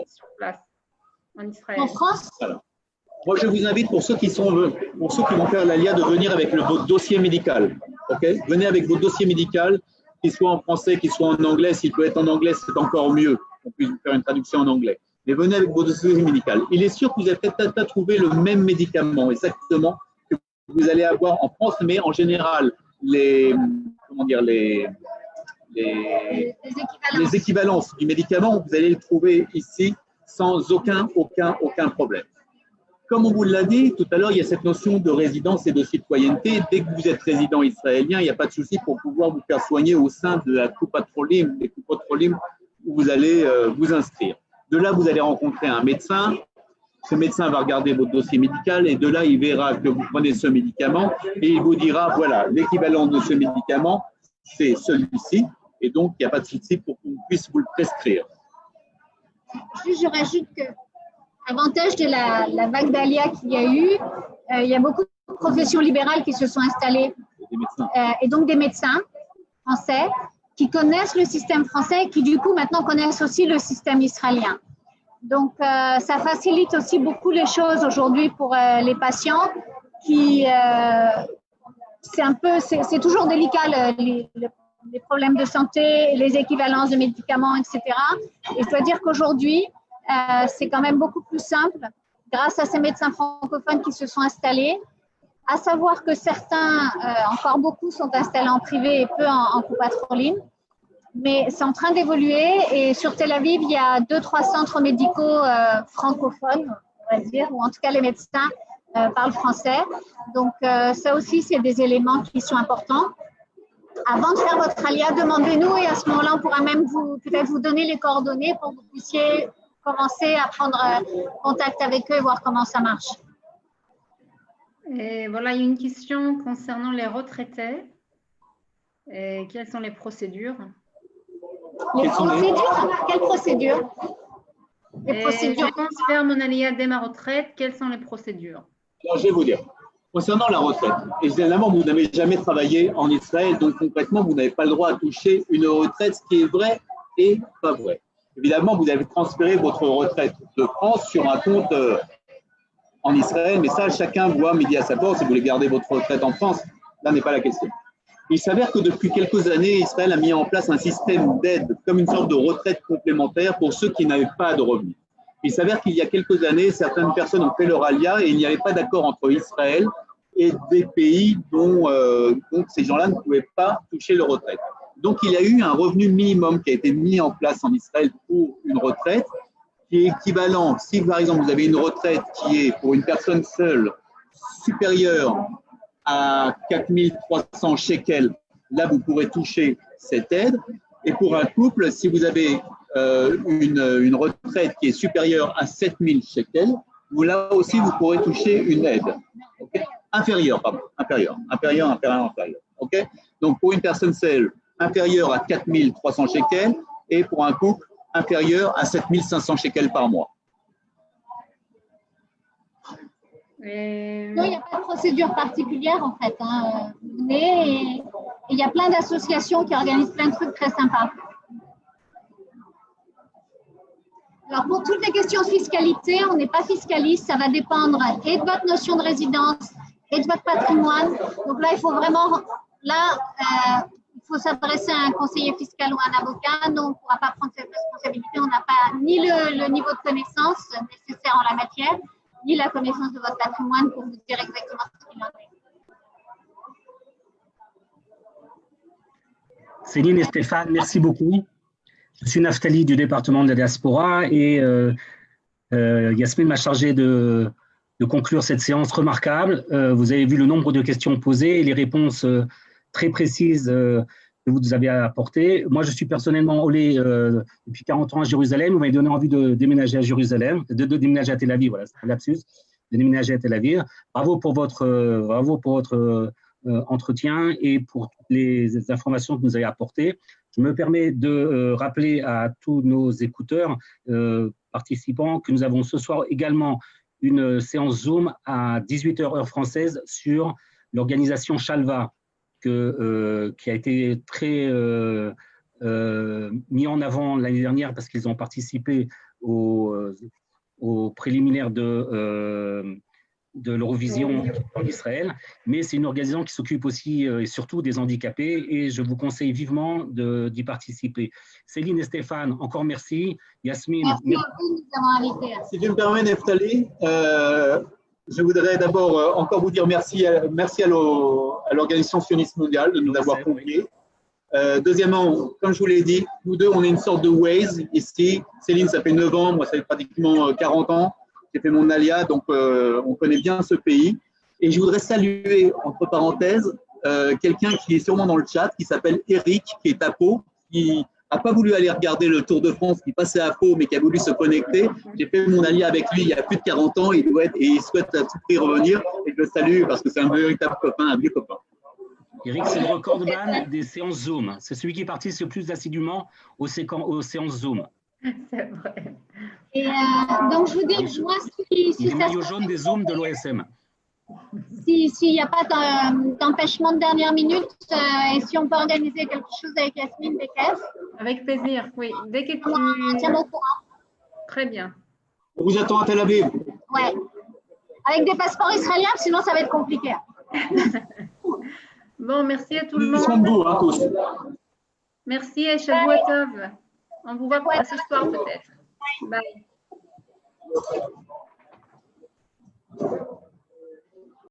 sur place en Israël. En France? Alors, moi, je vous invite, pour ceux qui vont faire l'ALIA, de venir avec votre dossier médical. Okay? Venez avec votre dossier médical, qu'il soit en français, qu'il soit en anglais. S'il peut être en anglais, c'est encore mieux. On puisse vous faire une traduction en anglais. Mais venez avec votre dossier médical. Il est sûr que vous n'avez peut-être pas trouvé le même médicament exactement que vous allez avoir en France, mais en général, les équivalences du médicament, vous allez le trouver ici sans aucun problème. Comme on vous l'a dit tout à l'heure, il y a cette notion de résidence et de citoyenneté. Dès que vous êtes résident israélien, il n'y a pas de souci pour pouvoir vous faire soigner au sein de la Coupat Cholim, des Coupot Cholim, où vous allez vous inscrire. De là, vous allez rencontrer un médecin. Ce médecin va regarder votre dossier médical et de là, il verra que vous prenez ce médicament et il vous dira, voilà, l'équivalent de ce médicament, c'est celui-ci. Et donc, il n'y a pas de souci pour qu'on puisse vous le prescrire. Juste, je rajoute que l'avantage de la vague d'Alia qu'il y a eu, il y a beaucoup de professions libérales qui se sont installées. Et donc des médecins français qui connaissent le système français et qui du coup maintenant connaissent aussi le système israélien. Donc ça facilite aussi beaucoup les choses aujourd'hui pour les patients qui c'est toujours délicat les problèmes de santé, les équivalences de médicaments, etc. Et je dois dire qu'aujourd'hui, c'est quand même beaucoup plus simple grâce à ces médecins francophones qui se sont installés, à savoir que certains, encore beaucoup, sont installés en privé et peu en Coupat Cholim. Mais c'est en train d'évoluer et sur Tel Aviv, il y a 2-3 centres médicaux francophones, on va dire, ou en tout cas les médecins parlent français. Donc ça aussi, c'est des éléments qui sont importants. Avant de faire votre alia, demandez-nous et à ce moment-là, on pourra même peut-être vous donner les coordonnées pour que vous puissiez commencer à prendre contact avec eux et voir comment ça marche. Et voilà, il y a une question concernant les retraités. Et quelles sont les procédures? Les procédures? Quelles procédures? Je pense faire mon alia dès ma retraite. Quelles sont les procédures? Alors, je vais vous dire. Concernant la retraite, évidemment, vous n'avez jamais travaillé en Israël, donc concrètement, vous n'avez pas le droit à toucher une retraite, ce qui est vrai et pas vrai. Évidemment, vous avez transféré votre retraite de France sur un compte en Israël, mais ça, chacun voit midi à sa porte. Si vous voulez garder votre retraite en France, là n'est pas la question. Il s'avère que depuis quelques années, Israël a mis en place un système d'aide, comme une sorte de retraite complémentaire pour ceux qui n'avaient pas de revenus. Il s'avère qu'il y a quelques années, certaines personnes ont fait leur alia et il n'y avait pas d'accord entre Israël et des pays dont ces gens-là ne pouvaient pas toucher leur retraite. Donc, il y a eu un revenu minimum qui a été mis en place en Israël pour une retraite qui est équivalent. Si, par exemple, vous avez une retraite qui est pour une personne seule supérieure à 4300 shekels, là, vous pourrez toucher cette aide. Et pour un couple, si vous avez une retraite qui est supérieure à 7000 shekels, là aussi, vous pourrez toucher une aide. Okay? Inférieure. Okay? Donc, pour une personne seule, inférieure à 4300 shekels et pour un couple, inférieur à 7500 shekels par mois. Non, il n'y a pas de procédure particulière en fait. Hein. Mais il y a plein d'associations qui organisent plein de trucs très sympas. Alors, pour toutes les questions de fiscalité, on n'est pas fiscaliste, ça va dépendre et de votre notion de résidence et de votre patrimoine. Donc là, il faut vraiment, il faut s'adresser à un conseiller fiscal ou à un avocat. Nous, on ne pourra pas prendre cette responsabilité. On n'a pas ni le niveau de connaissance nécessaire en la matière, ni la connaissance de votre patrimoine pour vous dire exactement ce qu'il en est. Céline et Stéphane, merci beaucoup. Je suis Naftali du département de la diaspora et Yasmine m'a chargé de conclure cette séance remarquable. Vous avez vu le nombre de questions posées et les réponses très précises que vous nous avez apportées. Moi, je suis personnellement allé depuis 40 ans à Jérusalem. Vous m'avez donné envie de déménager à Jérusalem, de déménager à Tel Aviv. Voilà, c'est un lapsus, de déménager à Tel Aviv. Bravo pour votre entretien et pour toutes les informations que vous nous avez apportées. Je me permets de rappeler à tous nos écouteurs participants que nous avons ce soir également une séance Zoom à 18h heure française sur l'organisation Shalva, qui a été très mis en avant l'année dernière parce qu'ils ont participé aux préliminaires de l'Eurovision en Israël, mais c'est une organisation qui s'occupe aussi et surtout des handicapés et je vous conseille vivement d'y participer. Céline et Stéphane, encore merci. Yasmine. Merci à vous de nous avoir invités. Si tu me permets, Neftali, je voudrais d'abord encore vous dire merci à l'Organisation sioniste mondiale de nous avoir conviés. Deuxièmement, comme je vous l'ai dit, nous deux, on est une sorte de Waze ici. Céline, ça fait 9 ans, moi, ça fait pratiquement 40 ans. J'ai fait mon alia, donc on connaît bien ce pays. Et je voudrais saluer, entre parenthèses, quelqu'un qui est sûrement dans le chat, qui s'appelle Eric, qui est à Pau, qui n'a pas voulu aller regarder le Tour de France, qui passait à Pau, mais qui a voulu se connecter. J'ai fait mon alia avec lui il y a plus de 40 ans, et il souhaite à tout prix revenir. Et je le salue parce que c'est un véritable copain, un vieux copain. Eric, c'est le recordman des séances Zoom. C'est celui qui participe le plus assidûment aux séances Zoom. C'est vrai. Et donc, je vous dis, moi, si il est maillot jaune des Zooms de l'OSM. S'il n'y a pas d'empêchement de dernière minute, et si on peut organiser quelque chose avec Yasmine Bekes. Avec plaisir, oui. Dès que On tient au courant. Très bien. On vous attend à Tel Aviv. Ouais. Avec des passeports israéliens, sinon ça va être compliqué. Bon, merci à tout le monde. Soin de vous, hein, tous. Merci et Shavua Tov. On vous voit ce soir peut-être. Bye.